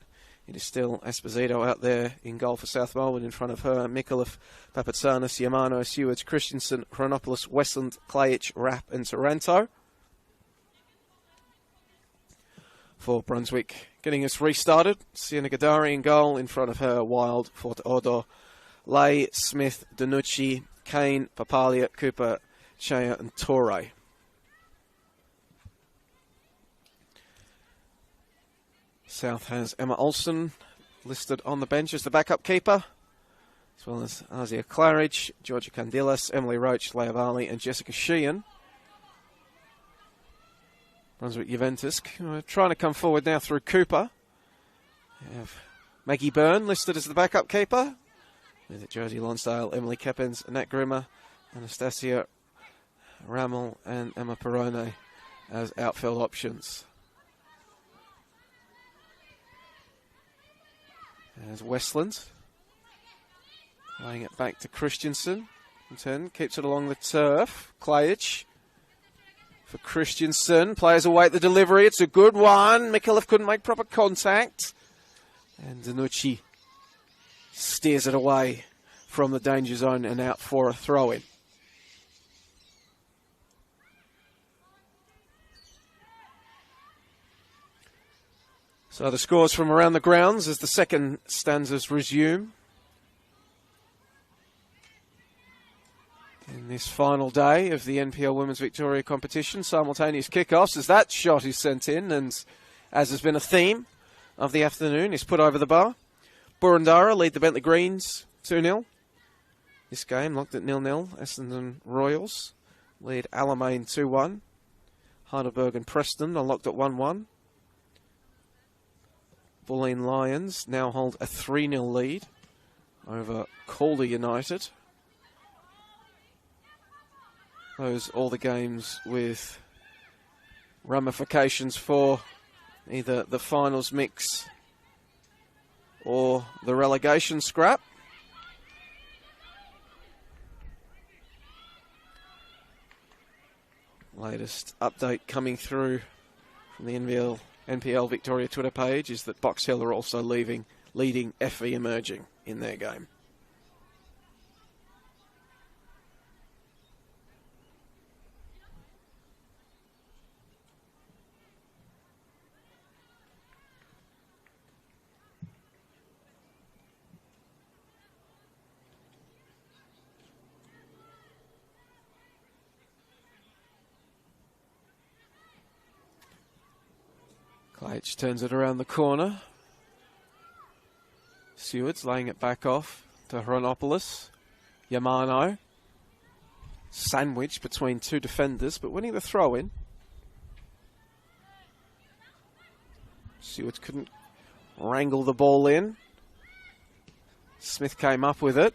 it is still Esposito out there in goal for South Melbourne. In front of her, Mikulev, Papatsanis, Yamano, Stewards, Christensen, Chronopoulos, Westland, Klajic, Rapp and Taranto. For Brunswick, getting us restarted, Sienna Gadari in goal. In front of her, Wild, Forte-Ordo, Lay, Smith, Danucci, Kane, Papalia, Cooper, Chea and Torre. South has Emma Olsen listed on the bench as the backup keeper, as well as Asia Claridge, Georgia Candilas, Emily Roach, Leah Varley and Jessica Sheehan. Brunswick Juventus trying to come forward now through Cooper. We have Maggie Byrne listed as the backup keeper, with Josie Lonsdale, Emily Keppens, Annette Grimmer, Anastasia Rammel and Emma Perrone as outfield options. There's Westland, laying it back to Christensen. Keeps it along the turf. Klajic for Christensen. Players await the delivery. It's a good one. Mikulev couldn't make proper contact. And Danucci steers it away from the danger zone and out for a throw-in. So the scores from around the grounds as the second stanzas resume. In this final day of the NPL Women's Victoria competition, simultaneous kickoffs as that shot is sent in, and as has been a theme of the afternoon, is put over the bar. Boroondara lead the Bentley Greens 2-0. This game locked at 0-0. Essendon Royals lead Alamein 2-1. Heidelberg and Preston are locked at 1-1. Bulleen Lions now hold a 3-0 lead over Calder United. Those all the games with ramifications for either the finals mix or the relegation scrap. Latest update coming through from the NPL Victoria Twitter page is that Box Hill are also leading FV Emerging in their game. Klajic turns it around the corner. Stewards laying it back off to Chronopoulos. Yamano. Sandwiched between two defenders, but winning the throw-in. Stewards couldn't wrangle the ball in. Smith came up with it.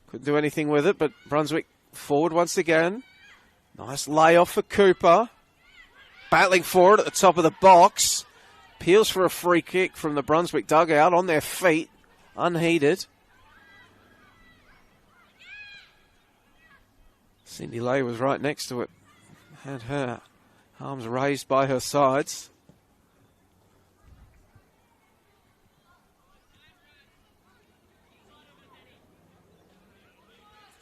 Couldn't do anything with it, but Brunswick forward once again. Nice layoff for Cooper. Battling forward at the top of the box. Peels for a free kick from the Brunswick dugout on their feet. Unheeded. Cindy Lay was right next to it. Had her arms raised by her sides.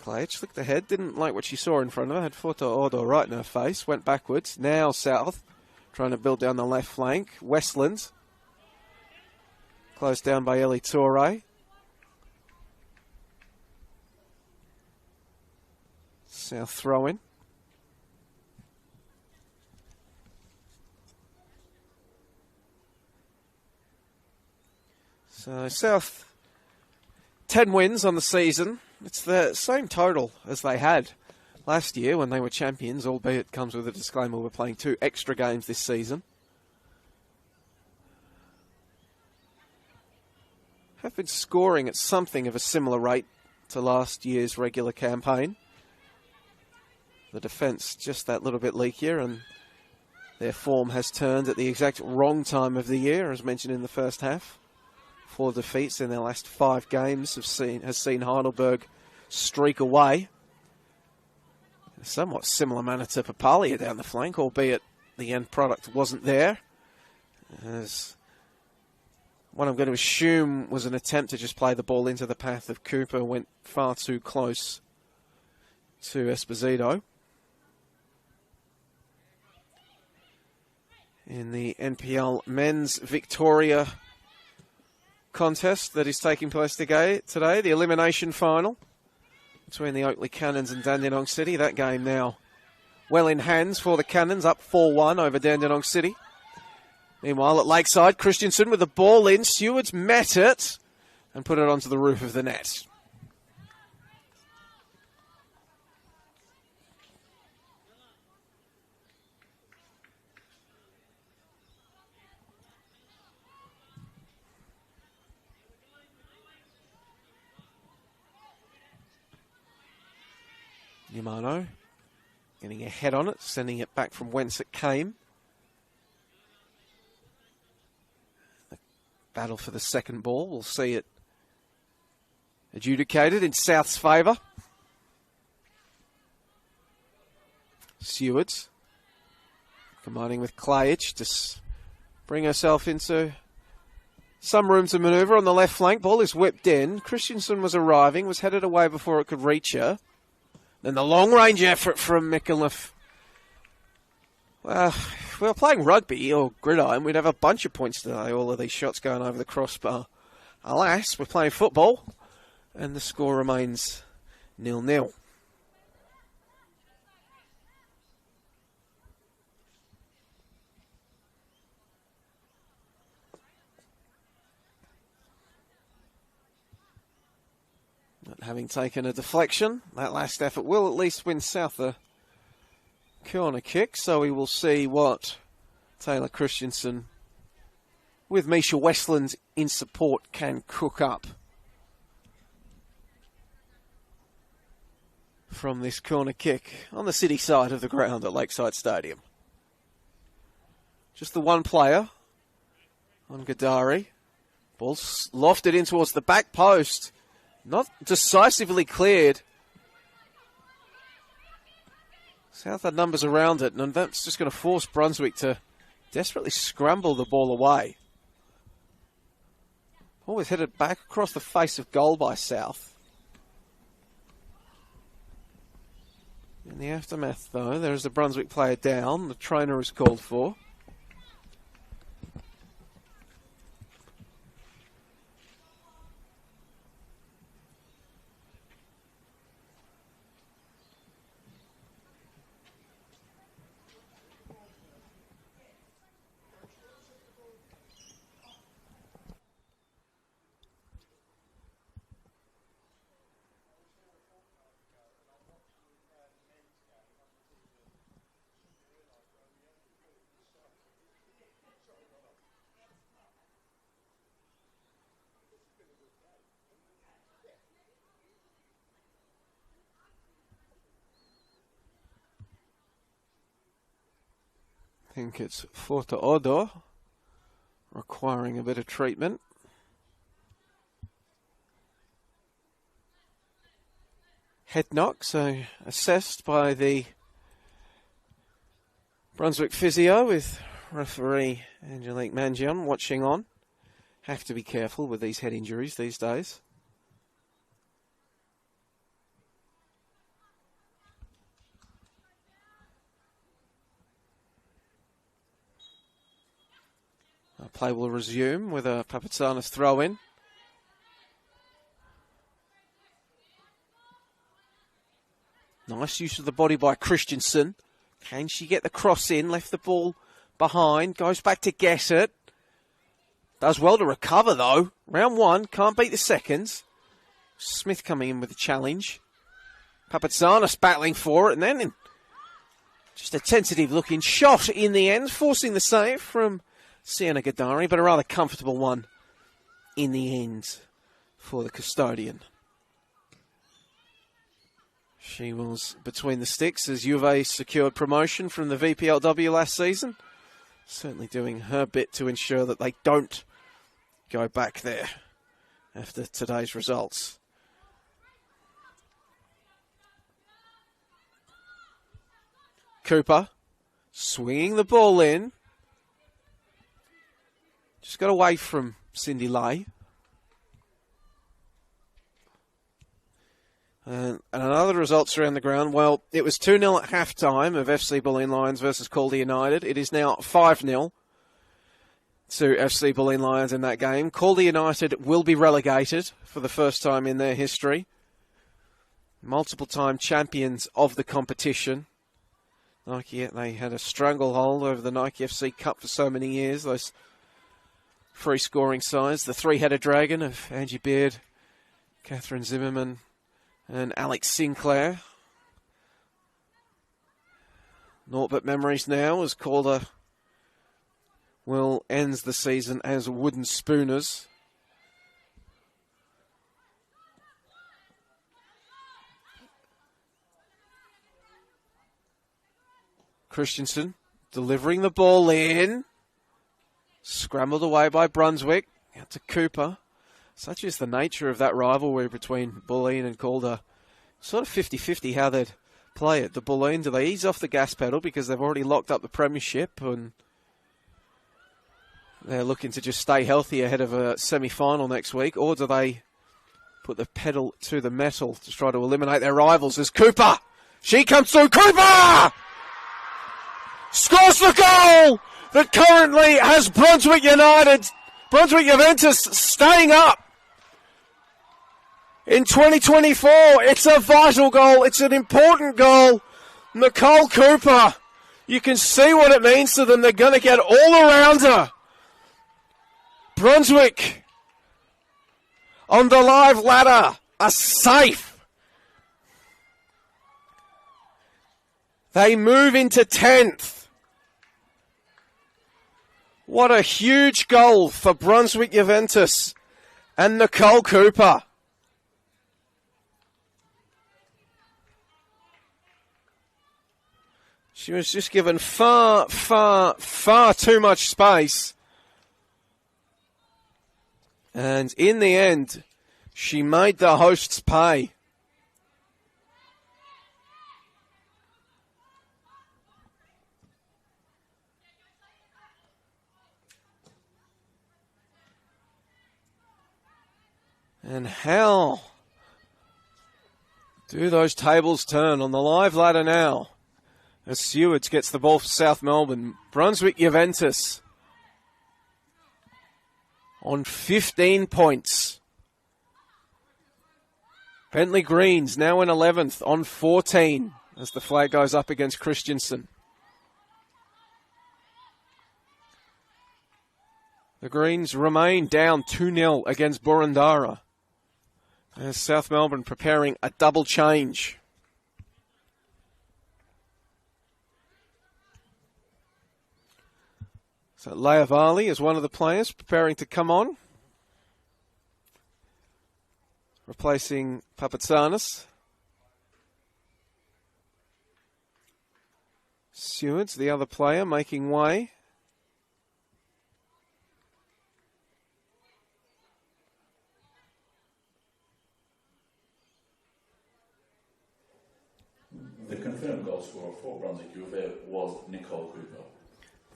Claich looked ahead, didn't like what she saw in front of her, had Foto Odo right in her face, went backwards. Now South, trying to build down the left flank. Westland, closed down by Ellie Torre. South throwing. So South, 10 wins on the season. It's the same total as they had last year when they were champions, albeit it comes with a disclaimer we're playing 2 extra games this season. Have been scoring at something of a similar rate to last year's regular campaign. The defence just that little bit leakier, and their form has turned at the exact wrong time of the year, as mentioned in the first half. 4 defeats in their last 5 games has seen Heidelberg streak away. In a somewhat similar manner to Papalia down the flank, albeit the end product wasn't there. As what I'm going to assume was an attempt to just play the ball into the path of Cooper, went far too close to Esposito. In the NPL Men's Victoria contest that is taking place today, the elimination final between the Oakley Cannons and Dandenong City. That game now well in hands for the Cannons, up 4-1 over Dandenong City. Meanwhile, at Lakeside, Christensen with the ball in. Stewards met it and put it onto the roof of the net. Yamano getting a head on it, sending it back from whence it came. The battle for the second ball. We'll see it adjudicated in South's favour. Stewards combining with Claich to bring herself into some room to manoeuvre on the left flank. Ball is whipped in. Christensen was arriving, was headed away before it could reach her. Then the long-range effort from Micallef. Well, if we were playing rugby or gridiron, we'd have a bunch of points today, all of these shots going over the crossbar. Alas, we're playing football, and the score remains 0-0. Having taken a deflection, that last effort will at least win South a corner kick, so we will see what Taylor Christensen, with Misha Westland in support, can cook up from this corner kick on the city side of the ground at Lakeside Stadium. Just the one player on Gadari. Ball lofted in towards the back post. Not decisively cleared. South had numbers around it, and that's just going to force Brunswick to desperately scramble the ball away. Ball was headed back across the face of goal by South. In the aftermath, though, there is a Brunswick player down. The trainer is called for. I think it's Forte Odo requiring a bit of treatment. Head knock, so assessed by the Brunswick physio with referee Angelique Mangion watching on. Have to be careful with these head injuries these days. Play will resume with a Papatsanis throw in. Nice use of the body by Christensen. Can she get the cross in? Left the ball behind. Goes back to guess it. Does well to recover though. Round one. Can't beat the seconds. Smith coming in with the challenge. Papatsanis battling for it. And then just a tentative looking shot in the end. Forcing the save from Sienna Gadari. But a rather comfortable one in the end for the custodian. She was between the sticks as Juve secured promotion from the VPLW last season. Certainly doing her bit to ensure that they don't go back there after today's results. Cooper swinging the ball in. Just got away from Cindy Lay. And another results around the ground. Well, it was 2-0 at half-time of FC Bulleen Lions versus Calder United. It is now 5-0 to FC Bulleen Lions in that game. Calder United will be relegated for the first time in their history. Multiple-time champions of the competition. Nike, they had a stranglehold over the Nike FC Cup for so many years. Those free-scoring sides. The three-headed dragon of Angie Beard, Catherine Zimmerman, and Alex Sinclair. Naught but memories now as Calder will ends the season as Wooden Spooners. Christensen delivering the ball in. Scrambled away by Brunswick. Out to Cooper. Such is the nature of that rivalry between Bulleen and Calder. Sort of 50-50 how they'd play it. The Bulleen, do they ease off the gas pedal because they've already locked up the premiership and they're looking to just stay healthy ahead of a semi-final next week? Or do they put the pedal to the metal to try to eliminate their rivals as Cooper? She comes through. Cooper! Scores the goal that currently has Brunswick Juventus staying up. In 2024, it's a vital goal. It's an important goal. Nicole Cooper, you can see what it means to them. They're going to get all around her. Brunswick on the live ladder are safe. They move into 10th. What a huge goal for Brunswick Juventus and Nicole Cooper. She was just given far too much space. And in the end, she made the hosts pay. And how do those tables turn on the live ladder now? As Stewards gets the ball for South Melbourne. Brunswick Juventus on 15 points. Bentley Greens now in 11th on 14 as the flag goes up against Christensen. The Greens remain down 2-0 against Boroondara as South Melbourne preparing a double change. So Leia Varley is one of the players preparing to come on, replacing Papatsanis. Seward's the other player making way. The confirmed goal scorer for Brunswick Juventus was Nicole Cooper.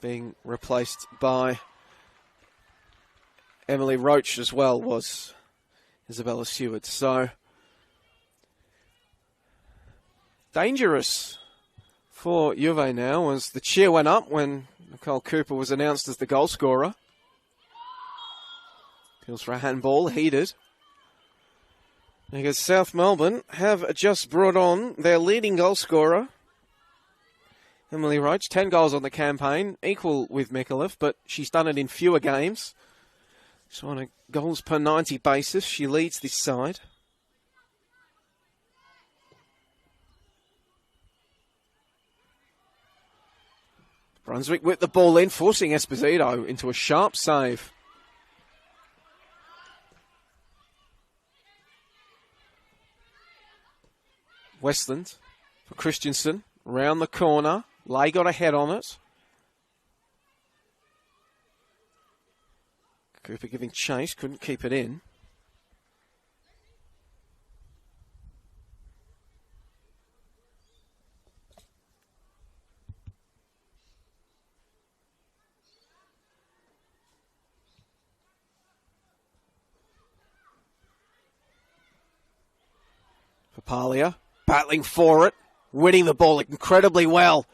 Being replaced by Emily Roach as well was Isabella Seward. So, dangerous for Juve now as the cheer went up when Nicole Cooper was announced as the goal scorer. Appeals for a handball, heated. Because South Melbourne have just brought on their leading goal scorer, Emily Roach. 10 goals on the campaign, equal with Micallef, but she's done it in fewer games. So on a goals per 90 basis, she leads this side. Brunswick with the ball in, forcing Esposito into a sharp save. Westland for Christensen, round the corner. Lay got a head on it. Cooper giving chase, couldn't keep it in. Papalia battling for it, winning the ball incredibly well.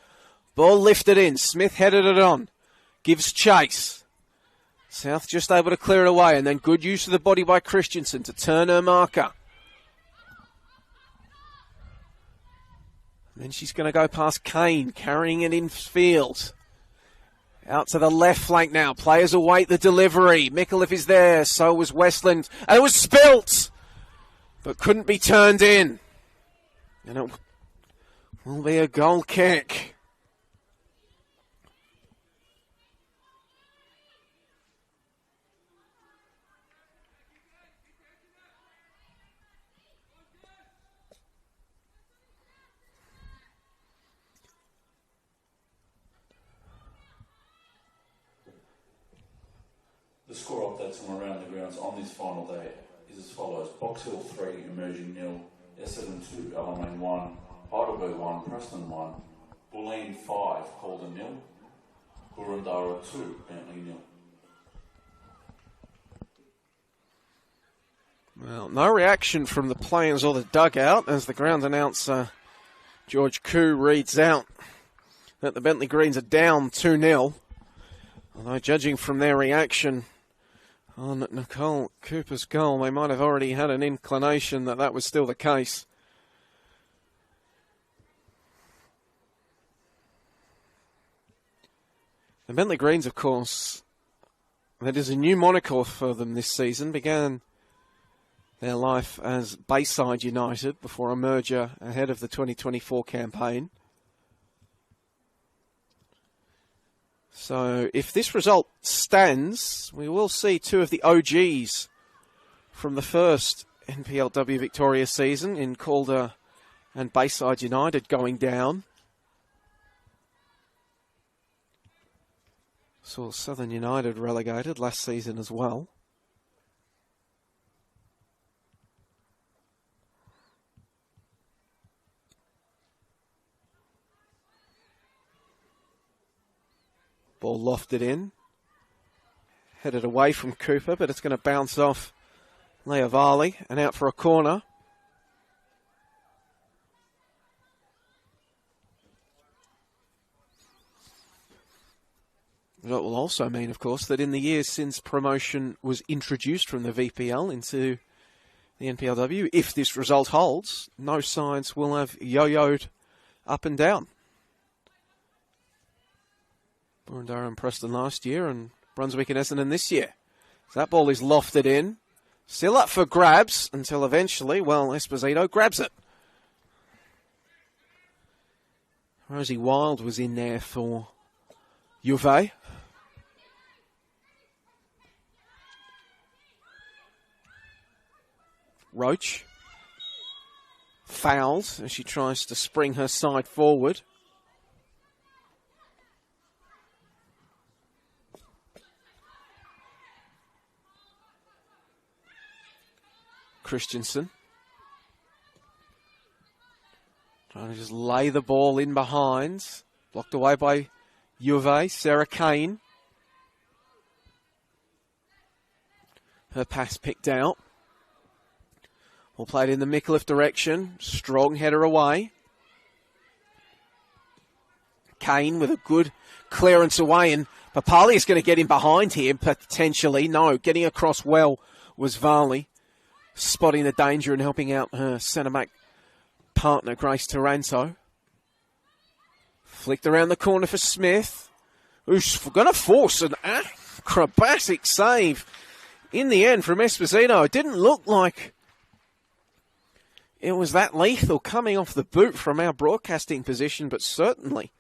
Ball lifted in, Smith headed it on, gives chase. South just able to clear it away, and then good use of the body by Christensen to turn her marker. And then she's going to go past Kane, carrying it in field. Out to the left flank now. Players await the delivery. Micallef is there, so was Westland. And it was spilt, but couldn't be turned in. And it will be a goal kick. The score updates from around the grounds on this final day is as follows. Box Hill 3, Emerging 0, Essendon 2, Alamein 1, Heidelberg 1, Preston 1, Bulleen 5, Calder 0, Boroondara 2, Bentley 0. Well, no reaction from the players or the dugout as the ground announcer George Koo reads out that the Bentley Greens are down 2-0. Although judging from their reaction on Nicole Cooper's goal, they might have already had an inclination that that was still the case. The Bentley Greens, of course, that is a new moniker for them this season, began their life as Bayside United before a merger ahead of the 2024 campaign. So if this result stands, we will see two of the OGs from the first NPLW Victoria season in Calder and Bayside United going down. Saw Southern United relegated last season as well. Ball lofted in. Headed away from Cooper, but it's going to bounce off Leavali and out for a corner. That will also mean, of course, that in the years since promotion was introduced from the VPL into the NPLW, if this result holds, no sides will have yo-yoed up and down. Boroondara and Preston last year, and Brunswick and Essendon this year. So that ball is lofted in. Still up for grabs until eventually, well, Esposito grabs it. Rosie Wild was in there for Juve. Roach fouled as she tries to spring her side forward. Christensen. Trying to just lay the ball in behind. Blocked away by Juve, Sarah Kane. Her pass picked out. Ball played in the Micallef direction. Strong header away. Kane with a good clearance away, and Papali is going to get in behind here, potentially. No, getting across well was Varley, spotting the danger and helping out her centre-back partner, Grace Taranto. Flicked around the corner for Smith, who's going to force an acrobatic save in the end from Esposito. It didn't look like it was that lethal coming off the boot from our broadcasting position, but certainly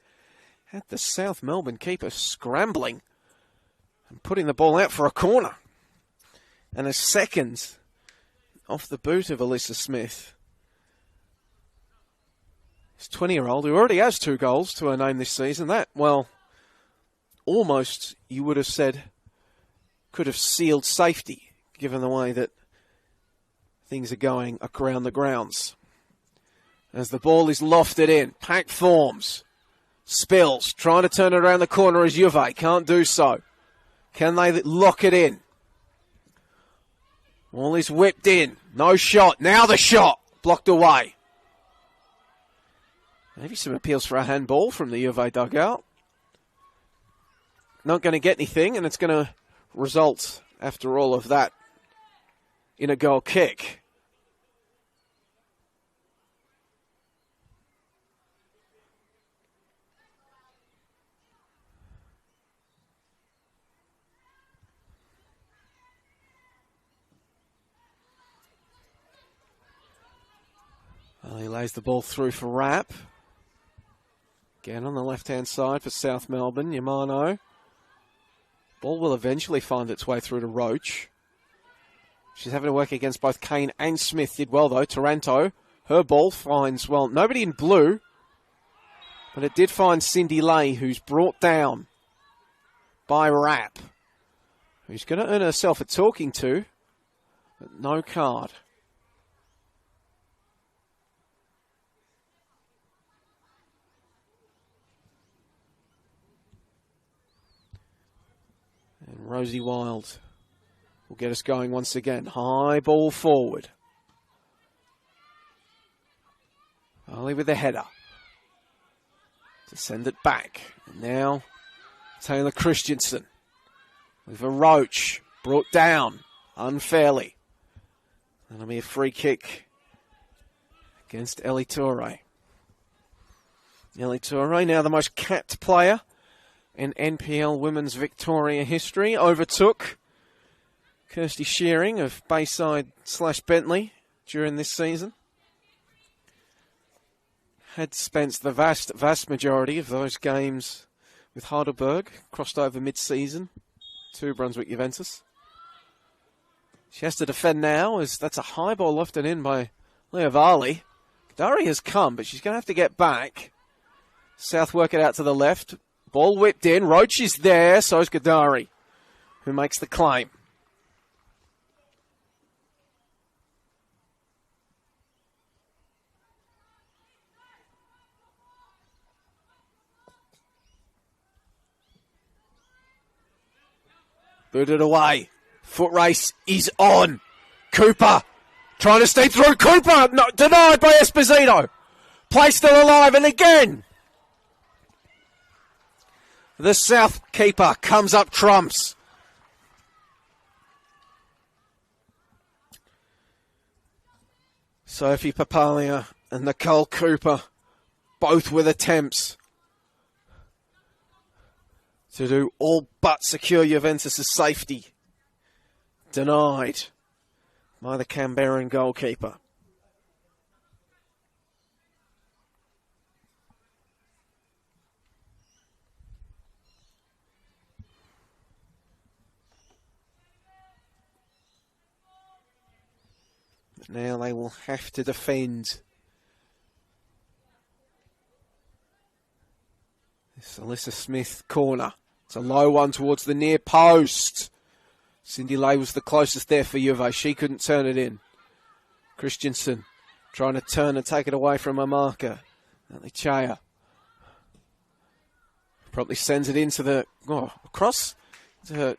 had the South Melbourne keeper scrambling and putting the ball out for a corner. And a second off the boot of Alyssa Smith. This 20-year-old who already has 2 goals to her name this season. That, well, almost, you would have said, could have sealed safety, given the way that things are going around the grounds. As the ball is lofted in, Pack forms. Spills, trying to turn it around the corner as Juve. Can't do so. Can they lock it in? Ball is whipped in. No shot. Now the shot. Blocked away. Maybe some appeals for a handball from the Juve dugout. Not going to get anything, and it's going to result, after all of that, in a goal kick. Well, he lays the ball through for Rapp. Again on the left-hand side for South Melbourne, Yamano. Ball will eventually find its way through to Roach. She's having to work against both Kane and Smith. Did well, though. Taranto, her ball finds, well, nobody in blue. But it did find Cindy Lay, who's brought down by Rapp. Who's going to earn herself a talking to, but no card. And Rosie Wild will get us going once again. High ball forward. Only with the header. To send it back. And now Taylor Christensen with a Roach brought down unfairly. That'll be a free kick against Ellie Torre. Ellie Torre, now the most capped player in NPL Women's Victoria history, overtook Kirsty Shearing of Bayside/Bentley during this season. Had spent the vast majority of those games with Heidelberg, crossed over mid-season to Brunswick Juventus. She has to defend now, as that's a high ball lofted in by Leah Varley. Dari has come, but she's going to have to get back. South work it out to the left. Ball whipped in. Roach is there. So is Gadari, who makes the claim. Booted away. Foot race is on. Cooper trying to stay through. Cooper no, denied by Esposito. Play still alive, and again the South keeper comes up trumps. Sophie Papalia and Nicole Cooper, both with attempts to do all but secure Juventus' safety. Denied by the Canberran goalkeeper. Now they will have to defend. This Alyssa Smith corner. It's a low one towards the near post. Cindy Lay was the closest there for Juve. She couldn't turn it in. Christensen trying to turn and take it away from a marker. Chaya probably sends it into the across the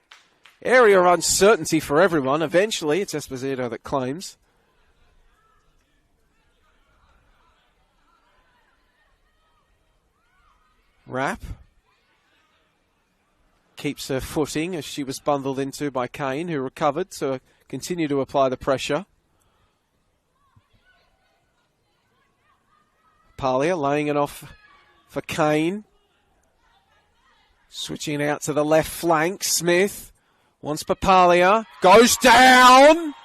area of uncertainty for everyone. Eventually, it's Esposito that claims. Rapp keeps her footing as she was bundled into by Kane, who recovered to continue to apply the pressure. Palia laying it off for Kane. Switching out to the left flank. Smith wants Papalia. Goes down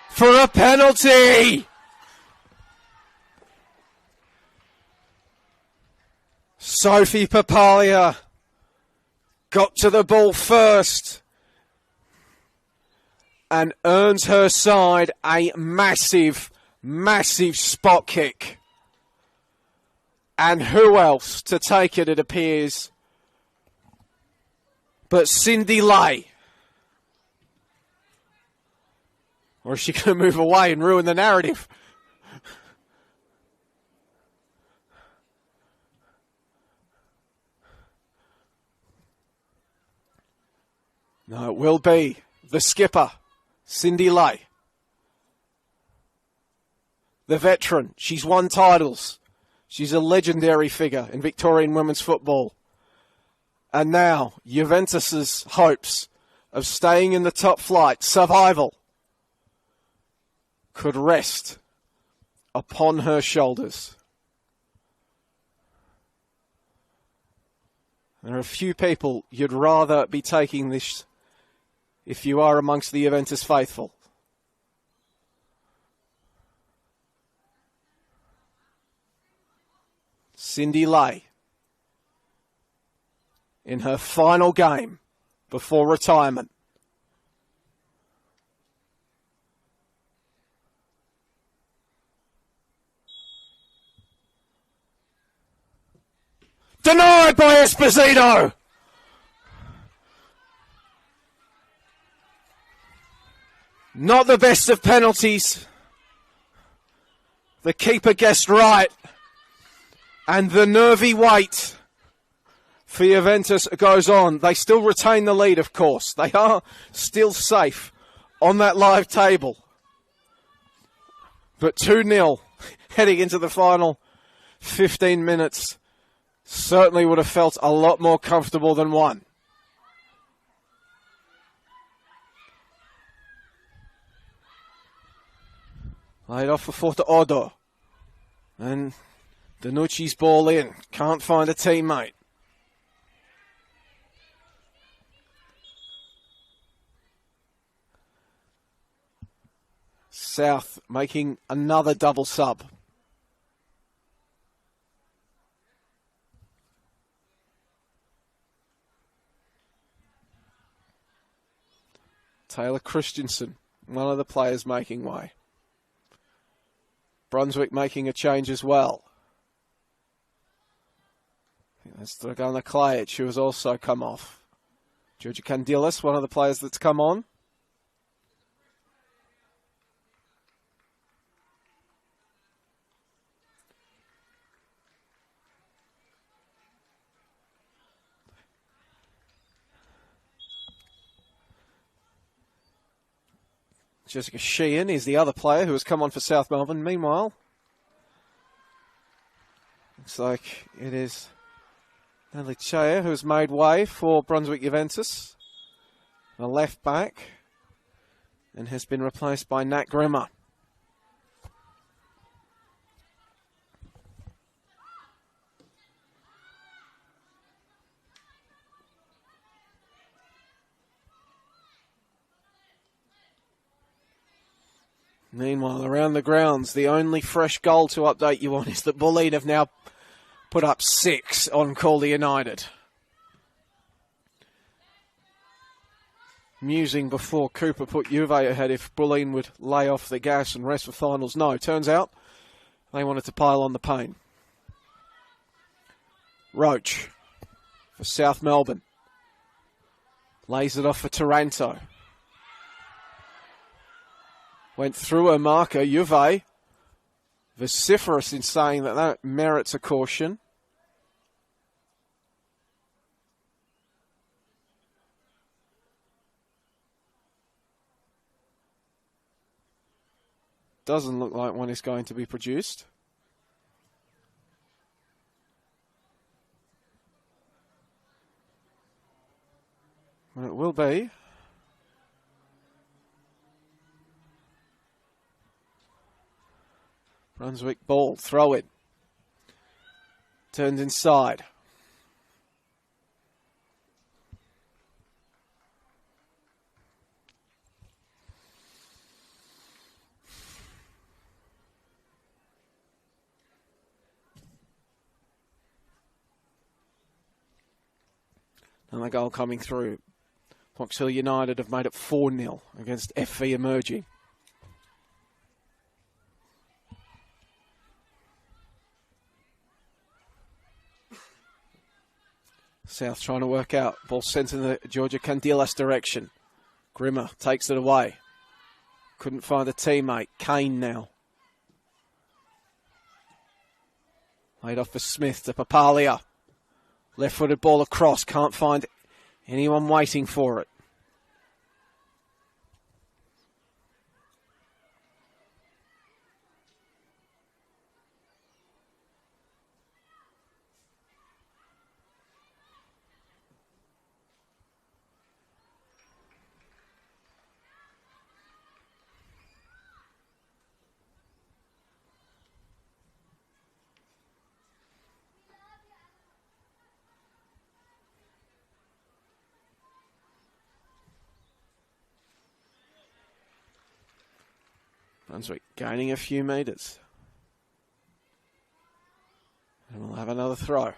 for a penalty. Sophie Papalia got to the ball first and earns her side a massive, massive spot kick. And who else to take it, it appears, but Cindy Lay. Or is she going to move away and ruin the narrative? No, it will be the skipper, Cindy Lay. The veteran. She's won titles. She's a legendary figure in Victorian women's football. And now, Juventus's hopes of staying in the top flight, survival, could rest upon her shoulders. There are a few people you'd rather be taking this if you are amongst the Juventus faithful. Cindy Lay, in her final game before retirement. Denied by Esposito! Not the best of penalties. The keeper guessed right. And the nervy wait for Juventus goes on. They still retain the lead, of course. They are still safe on that live table. But 2-0 heading into the final 15 minutes certainly would have felt a lot more comfortable than 1. Laid off for Forte Odo. And Danucci's ball in. Can't find a teammate. South making another double sub. Taylor Christensen, one of the players making way. Brunswick making a change as well. That's Dragana Klajic, who has also come off. Georgia Candilas, one of the players that's come on. Jessica Sheehan is the other player who has come on for South Melbourne. Meanwhile, looks like it is Natalie Chaya who has made way for Brunswick Juventus. The left back, and has been replaced by Nat Grimmer. Meanwhile, around the grounds, the only fresh goal to update you on is that Bulleen have now put up 6 on Calder United. Musing before Cooper put Juve ahead if Bulleen would lay off the gas and rest for finals. No, turns out they wanted to pile on the pain. Roach for South Melbourne. Lays it off for Taranto. went through her marker. Juve vociferous in saying that that merits a caution. Doesn't look like one is going to be produced. Well, it will be. Brunswick ball, throw it. Turned inside. And the goal coming through. Fox Hill United have made it 4-0 against FV Emerging. South trying to work out. Ball sent in the Georgia Candilas direction. Grimmer takes it away. Couldn't find a teammate. Kane now. Laid off for Smith to Papalia. Left-footed ball across. Can't find anyone waiting for it. Brunswick gaining a few metres. And we'll have another throw.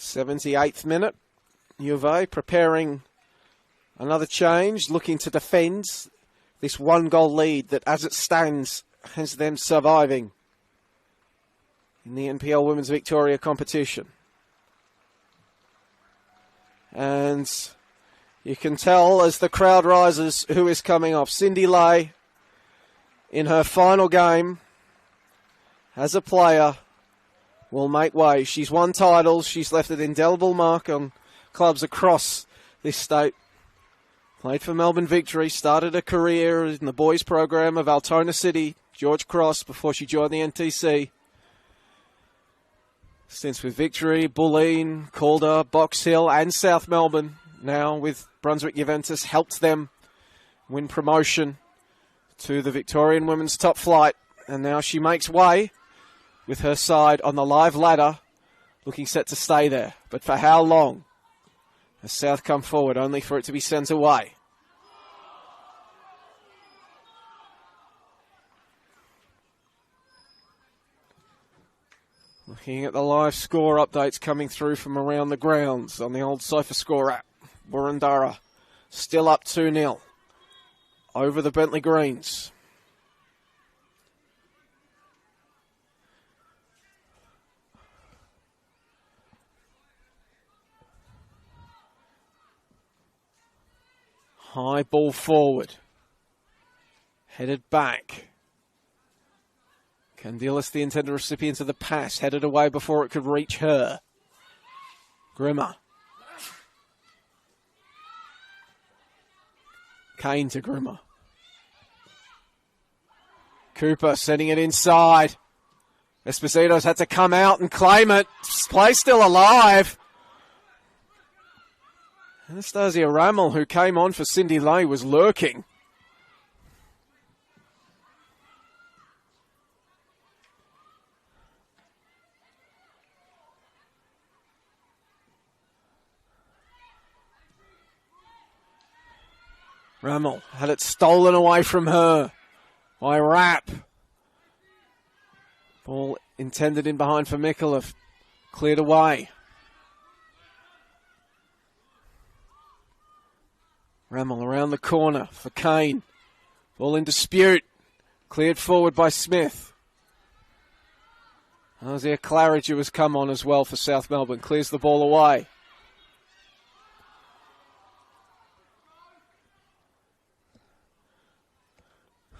'78th minute. Juve preparing another change, looking to defend this one-goal lead that, as it stands, has them surviving in the NPL Women's Victoria competition. And you can tell as the crowd rises who is coming off. Cindy Lay, in her final game as a player, will make way. She's won titles. She's left an indelible mark on clubs across this state. Played for Melbourne Victory, started a career in the boys program of Altona City, George Cross, before she joined the NTC. Stints with Victory, Bulleen, Calder, Box Hill and South Melbourne. Now with Brunswick Juventus, helped them win promotion to the Victorian women's top flight. And now she makes way with her side on the live ladder, looking set to stay there. But for how long? As South come forward, only for it to be sent away. Looking at the live score updates coming through from around the grounds on the old SofaScore app. Burundara still up 2-0 over the Bentley Greens. High ball forward. Headed back. Candilas, the intended recipient of the pass, headed away before it could reach her. Grimmer. Kane to Grimmer. Cooper sending it inside. Esposito's had to come out and claim it. Play still alive. Anastasia Rammel, who came on for Cindy Lay, was lurking. Rammel had it stolen away from her by Rapp. Ball intended in behind for Mikulev. Cleared away. Rammel around the corner for Kane. Ball in dispute. Cleared forward by Smith. Isaiah Claridge, who has come on as well for South Melbourne, clears the ball away.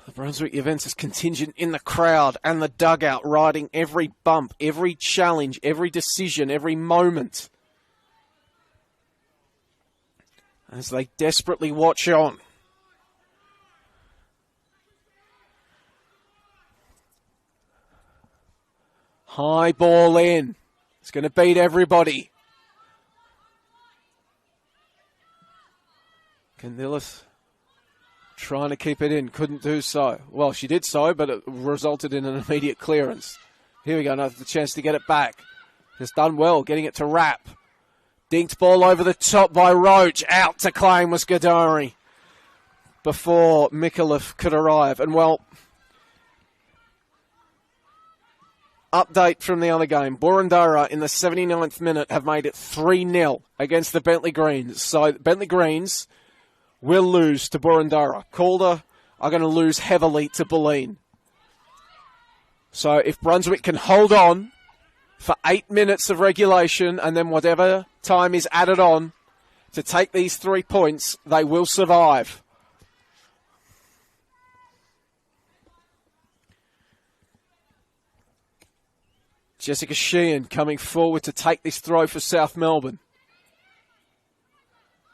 The Brunswick Juventus contingent in the crowd and the dugout, riding every bump, every challenge, every decision, every moment, as they desperately watch on. High ball in. It's going to beat everybody. Candilis trying to keep it in. Couldn't do so. Well, she did so, but it resulted in an immediate clearance. Here we go. Another chance to get it back. Has done well getting it to Rapp. Dinked ball over the top by Roach. Out to claim was Gadari before Mikulev could arrive. And well, update from the other game. Boroondara in the 79th minute have made it 3-0 against the Bentley Greens. So Bentley Greens will lose to Boroondara. Calder are going to lose heavily to Bulleen. So if Brunswick can hold on for 8 minutes of regulation and then whatever time is added on to take these 3 points, they will survive. Jessica Sheehan coming forward to take this throw for South Melbourne.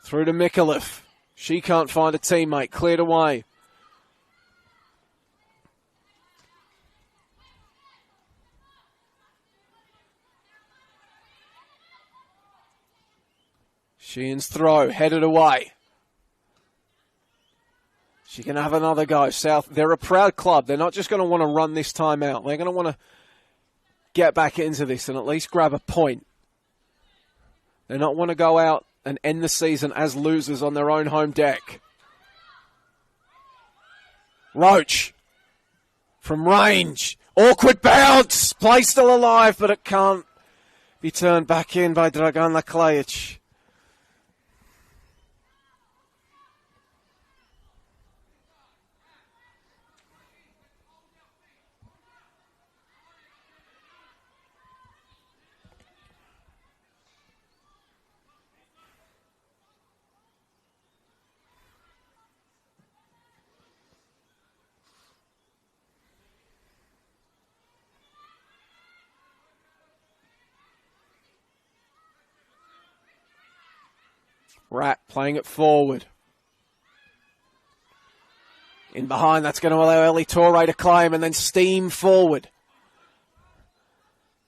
Through to Mikulev. She can't find a teammate. Cleared away. Sheehan's throw headed away. She can have another go. South, they're a proud club. They're not just going to want to run this time out. They're going to want to get back into this and at least grab a point. They not want to go out and end the season as losers on their own home deck. Roach from range. Awkward bounce. Play still alive, but it can't be turned back in by Dragana Klajic. Rat playing it forward. In behind, that's going to allow Ellie Torre to claim and then steam forward.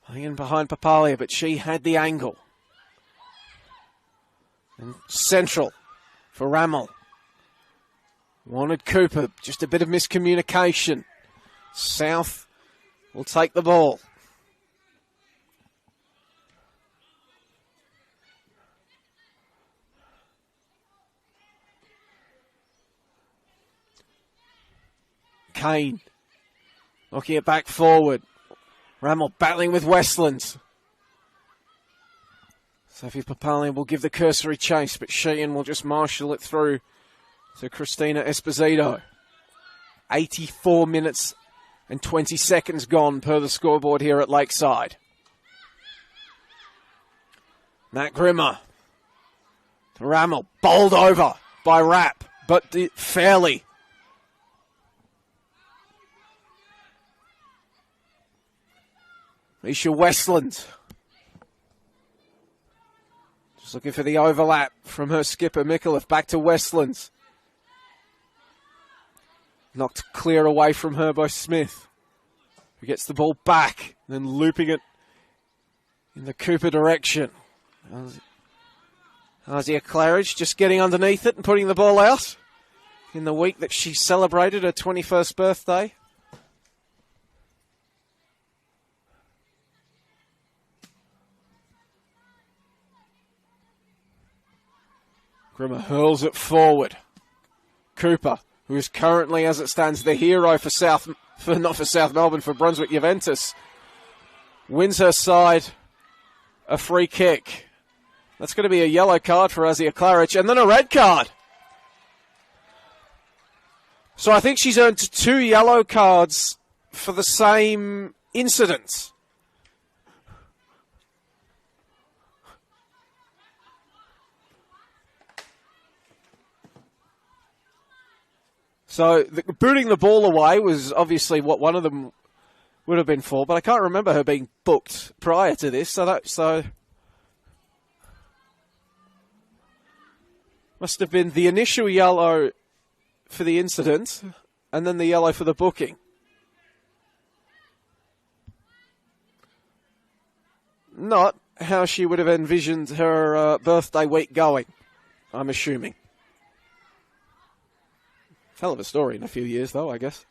Playing in behind Papalia, but she had the angle. And central for Rammel. Wanted Cooper, just a bit of miscommunication. South will take the ball. Kane knocking it back forward. Rammel battling with Westlands. Sophie Papalia will give the cursory chase, but Sheehan will just marshal it through to Christina Esposito. 84 minutes and 20 seconds gone per the scoreboard here at Lakeside. Matt Grimmer to Rammel. Bowled over by Rapp, but fairly. Isha Westland. Just looking for the overlap from her skipper, Mikulev. Back to Westlands. Knocked clear away from her by Smith, who gets the ball back, then looping it in the Cooper direction. Azia Claridge just getting underneath it and putting the ball out in the week that she celebrated her 21st birthday. Grimmer hurls it forward. Cooper, who is currently, as it stands, the hero for Melbourne, for Brunswick Juventus, wins her side a free kick. That's going to be a yellow card for Azia Claridge, and then a red card. So I think she's earned 2 yellow cards for the same incident. So booting the ball away was obviously what one of them would have been for, but I can't remember her being booked prior to this. So must have been the initial yellow for the incident, and then the yellow for the booking. Not how she would have envisioned her birthday week going, I'm assuming. Hell of a story in a few years, though, I guess.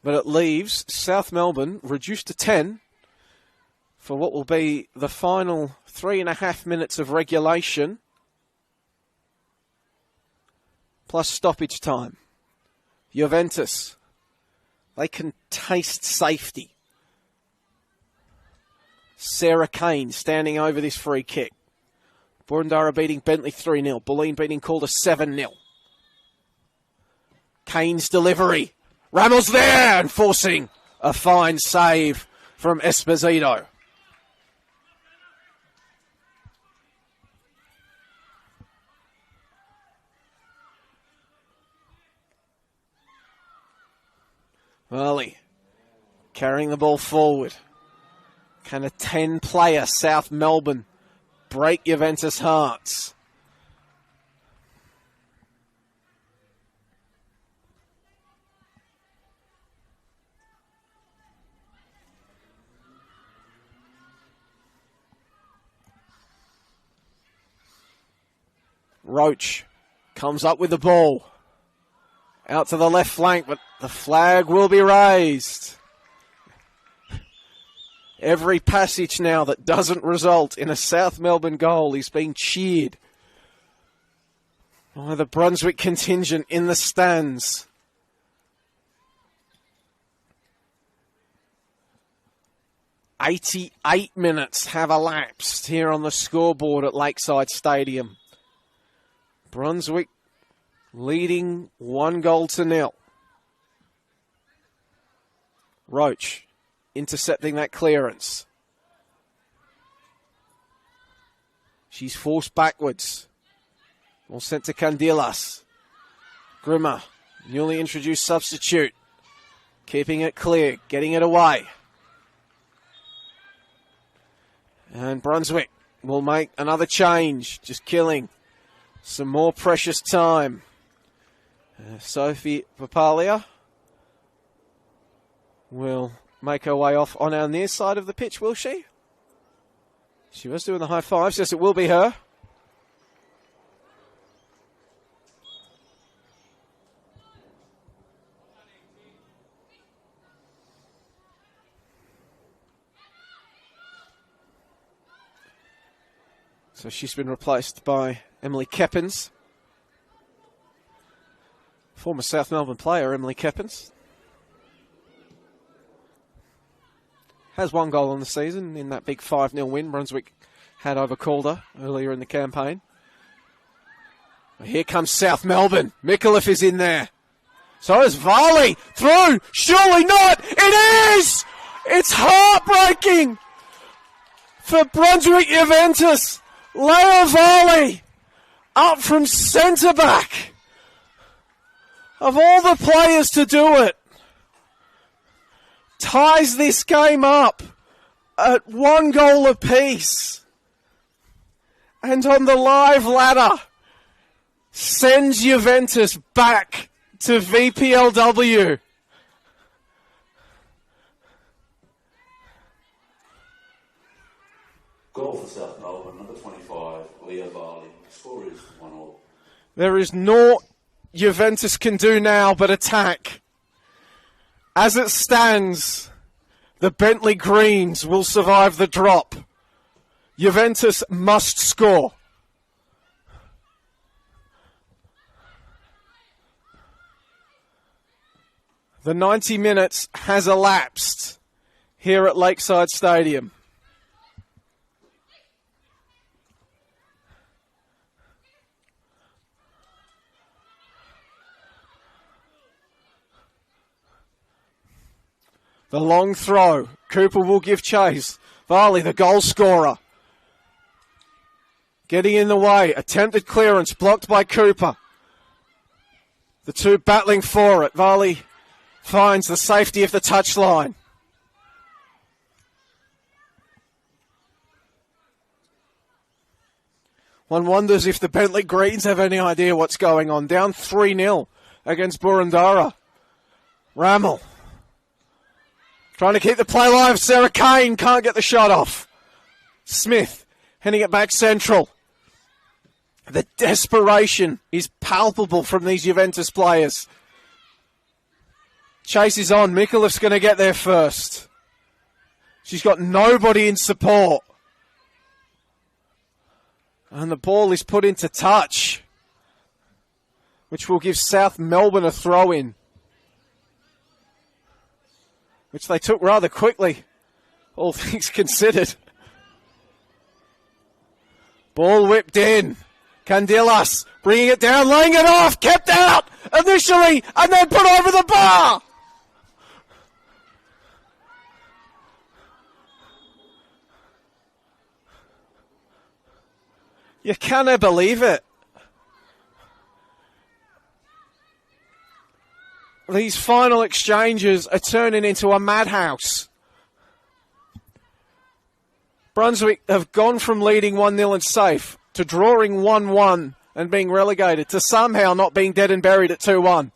But it leaves South Melbourne reduced to 10 for what will be the final 3.5 minutes of regulation, plus stoppage time. Juventus, they can taste safety. Sarah Kane standing over this free kick. Boroondara beating Bentley 3-0. Boleyn beating Calder 7-0. Kane's delivery. Ramos there, and forcing a fine save from Esposito. Early, carrying the ball forward. Can a 10-player South Melbourne break Juventus' hearts? Roach comes up with the ball. Out to the left flank, but the flag will be raised. Every passage now that doesn't result in a South Melbourne goal is being cheered by the Brunswick contingent in the stands. "88 minutes have elapsed here on the scoreboard at Lakeside Stadium. Brunswick leading 1-0. Roach intercepting that clearance. She's forced backwards. Ball sent to Candilas. Grimmer, newly introduced substitute. Keeping it clear, getting it away. And Brunswick will make another change, just killing some more precious time. Sophie Papalia will make her way off on our near side of the pitch, will she? She was doing the high fives. Yes, it will be her. So she's been replaced by Emily Keppins. Former South Melbourne player, Emily Keppins. Has 1 goal on the season in that big 5-0 win Brunswick had over Calder earlier in the campaign. Here comes South Melbourne. Mikulev is in there. So is Varley. Through. Surely not. It is! It's heartbreaking for Brunswick Juventus. Leah Varley up from centre-back. Of all the players to do it, ties this game up at 1 goal apiece. And on the live ladder, sends Juventus back to VPLW. Goal for South Melbourne, number 25, Leah Varley. Score is 1-1. There is naught Juventus can do now but attack. As it stands, the Bentley Greens will survive the drop. Juventus must score. The 90 minutes has elapsed here at Lakeside Stadium. The long throw. Cooper will give chase. Varley, the goal scorer. Getting in the way. Attempted clearance blocked by Cooper. The two battling for it. Varley finds the safety of the touchline. One wonders if the Bentley Greens have any idea what's going on. Down 3-0 against Boroondara. Rammel trying to keep the play alive. Sarah Kane can't get the shot off. Smith heading it back central. The desperation is palpable from these Juventus players. Chase is on. Mikulov's going to get there first. She's got nobody in support. And the ball is put into touch, which will give South Melbourne a throw-in, which they took rather quickly, all things considered. Ball whipped in. Candelas bringing it down, laying it off, kept out initially, and then put over the bar. You cannot believe it. These final exchanges are turning into a madhouse. Brunswick have gone from leading 1-0 and safe to drawing 1-1 and being relegated to somehow not being dead and buried at 2-1.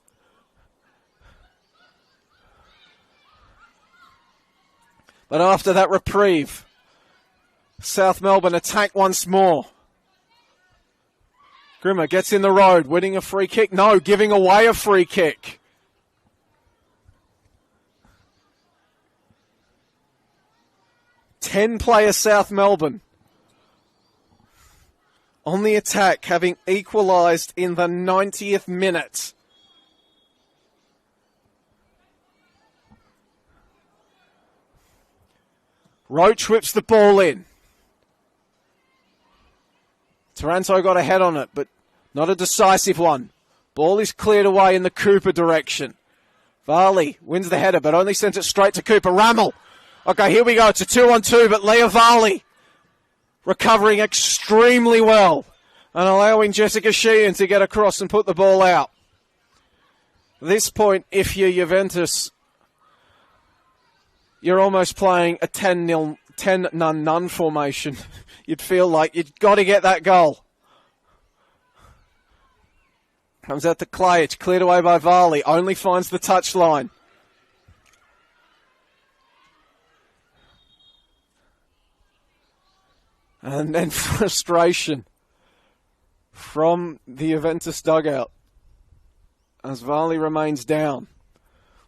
But after that reprieve, South Melbourne attack once more. Grimmer gets in the road, winning a free kick. No, giving away a free kick. Ten-player South Melbourne on the attack, having equalised in the 90th minute. Roach whips the ball in. Taranto got a head on it, but not a decisive one. Ball is cleared away in the Cooper direction. Varley wins the header, but only sends it straight to Cooper. Rammel. Okay, here we go. It's a 2-on-2, but Leah Varley recovering extremely well and allowing Jessica Sheehan to get across and put the ball out. At this point, if you're Juventus, you're almost playing a 10-none formation. You'd feel like you've got to get that goal. Comes out to Clay. It's cleared away by Varley. Only finds the touchline. And then frustration from the Juventus dugout as Varley remains down.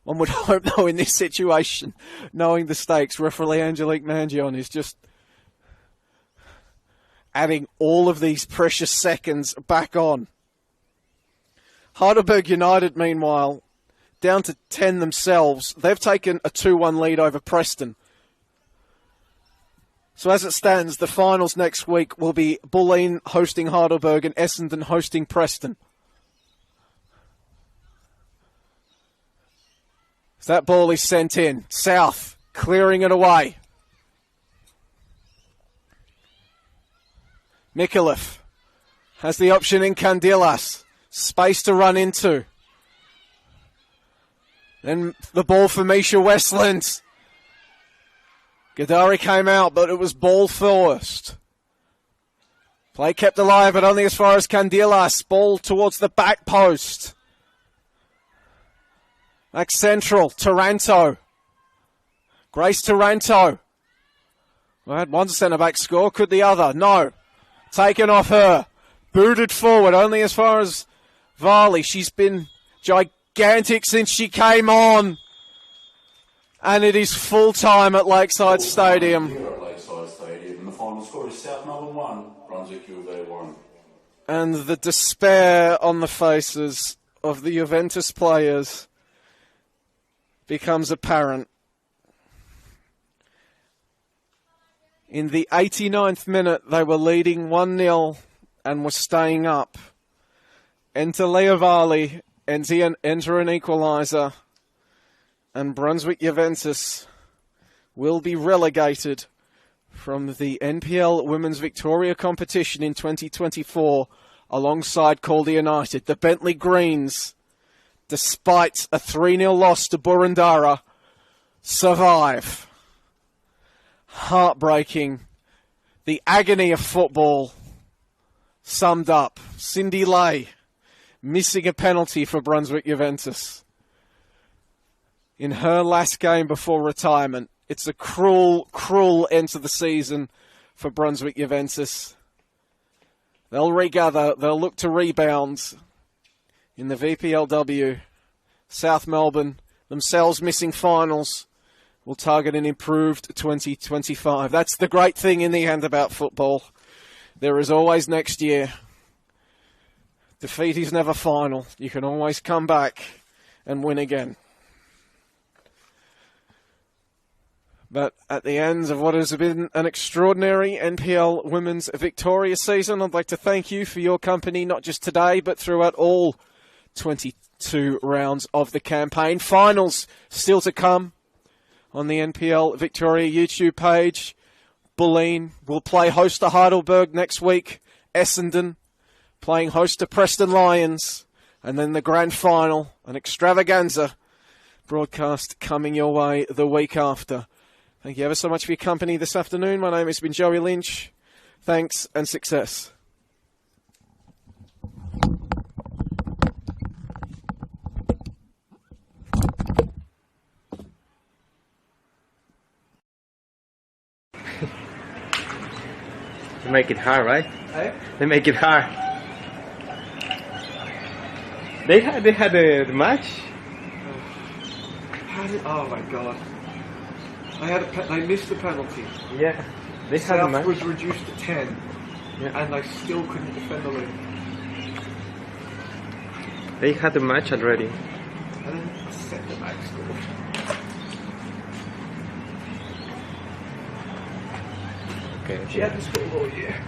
One would hope, though, in this situation, knowing the stakes, referee Angelique Mangione is just adding all of these precious seconds back on. Heidelberg United, meanwhile, down to 10 themselves. They've taken a 2-1 lead over Preston. So as it stands, the finals next week will be Bulleen hosting Heidelberg and Essendon hosting Preston. As that ball is sent in, South clearing it away. Mikulev has the option in Candelas. Space to run into. Then the ball for Misha Westland. Gadari came out, but it was ball first. Play kept alive, but only as far as Candelas. Ball towards the back post. Back central, Taranto. Grace Taranto. Well, had one centre-back score, could the other? No. Taken off her. Booted forward, only as far as Varley. She's been gigantic since she came on. And it is full time at Lakeside Stadium. Here at Lakeside Stadium, the final Final score is South Melbourne 1, Brunswick Juventus 1. And the despair on the faces of the Juventus players becomes apparent. In the 89th minute, they were leading 1-0 and were staying up. Enter Leovali, enter an equalizer, and Brunswick Juventus will be relegated from the NPL Women's Victoria competition in 2024 alongside Calder United. The Bentley Greens, despite a 3-0 loss to Boroondara, survive. Heartbreaking. The agony of football summed up. Cindy Lay missing a penalty for Brunswick Juventus in her last game before retirement. It's a cruel, cruel end to the season for Brunswick Juventus. They'll regather, they'll look to rebound in the VPLW. South Melbourne, themselves missing finals, will target an improved 2025. That's the great thing in the end about football. There is always next year. Defeat is never final. You can always come back and win again. But at the end of what has been an extraordinary NPL Women's Victoria season, I'd like to thank you for your company, not just today, but throughout all 22 rounds of the campaign. Finals still to come on the NPL Victoria YouTube page. Bulleen will play host to Heidelberg next week. Essendon playing host to Preston Lions. And then the grand final, an extravaganza broadcast coming your way the week after. Thank you ever so much for your company this afternoon. My name has been Joey Lynch. Thanks and success. They make it hard, right? Eh? They make it hard. They had the match. Oh my god. I missed the penalty. Yeah, they had the South match. was reduced to 10. Yeah. And I still couldn't defend the lead. They had the match already. And then a centre back scored. Okay. She hadn't scored all year.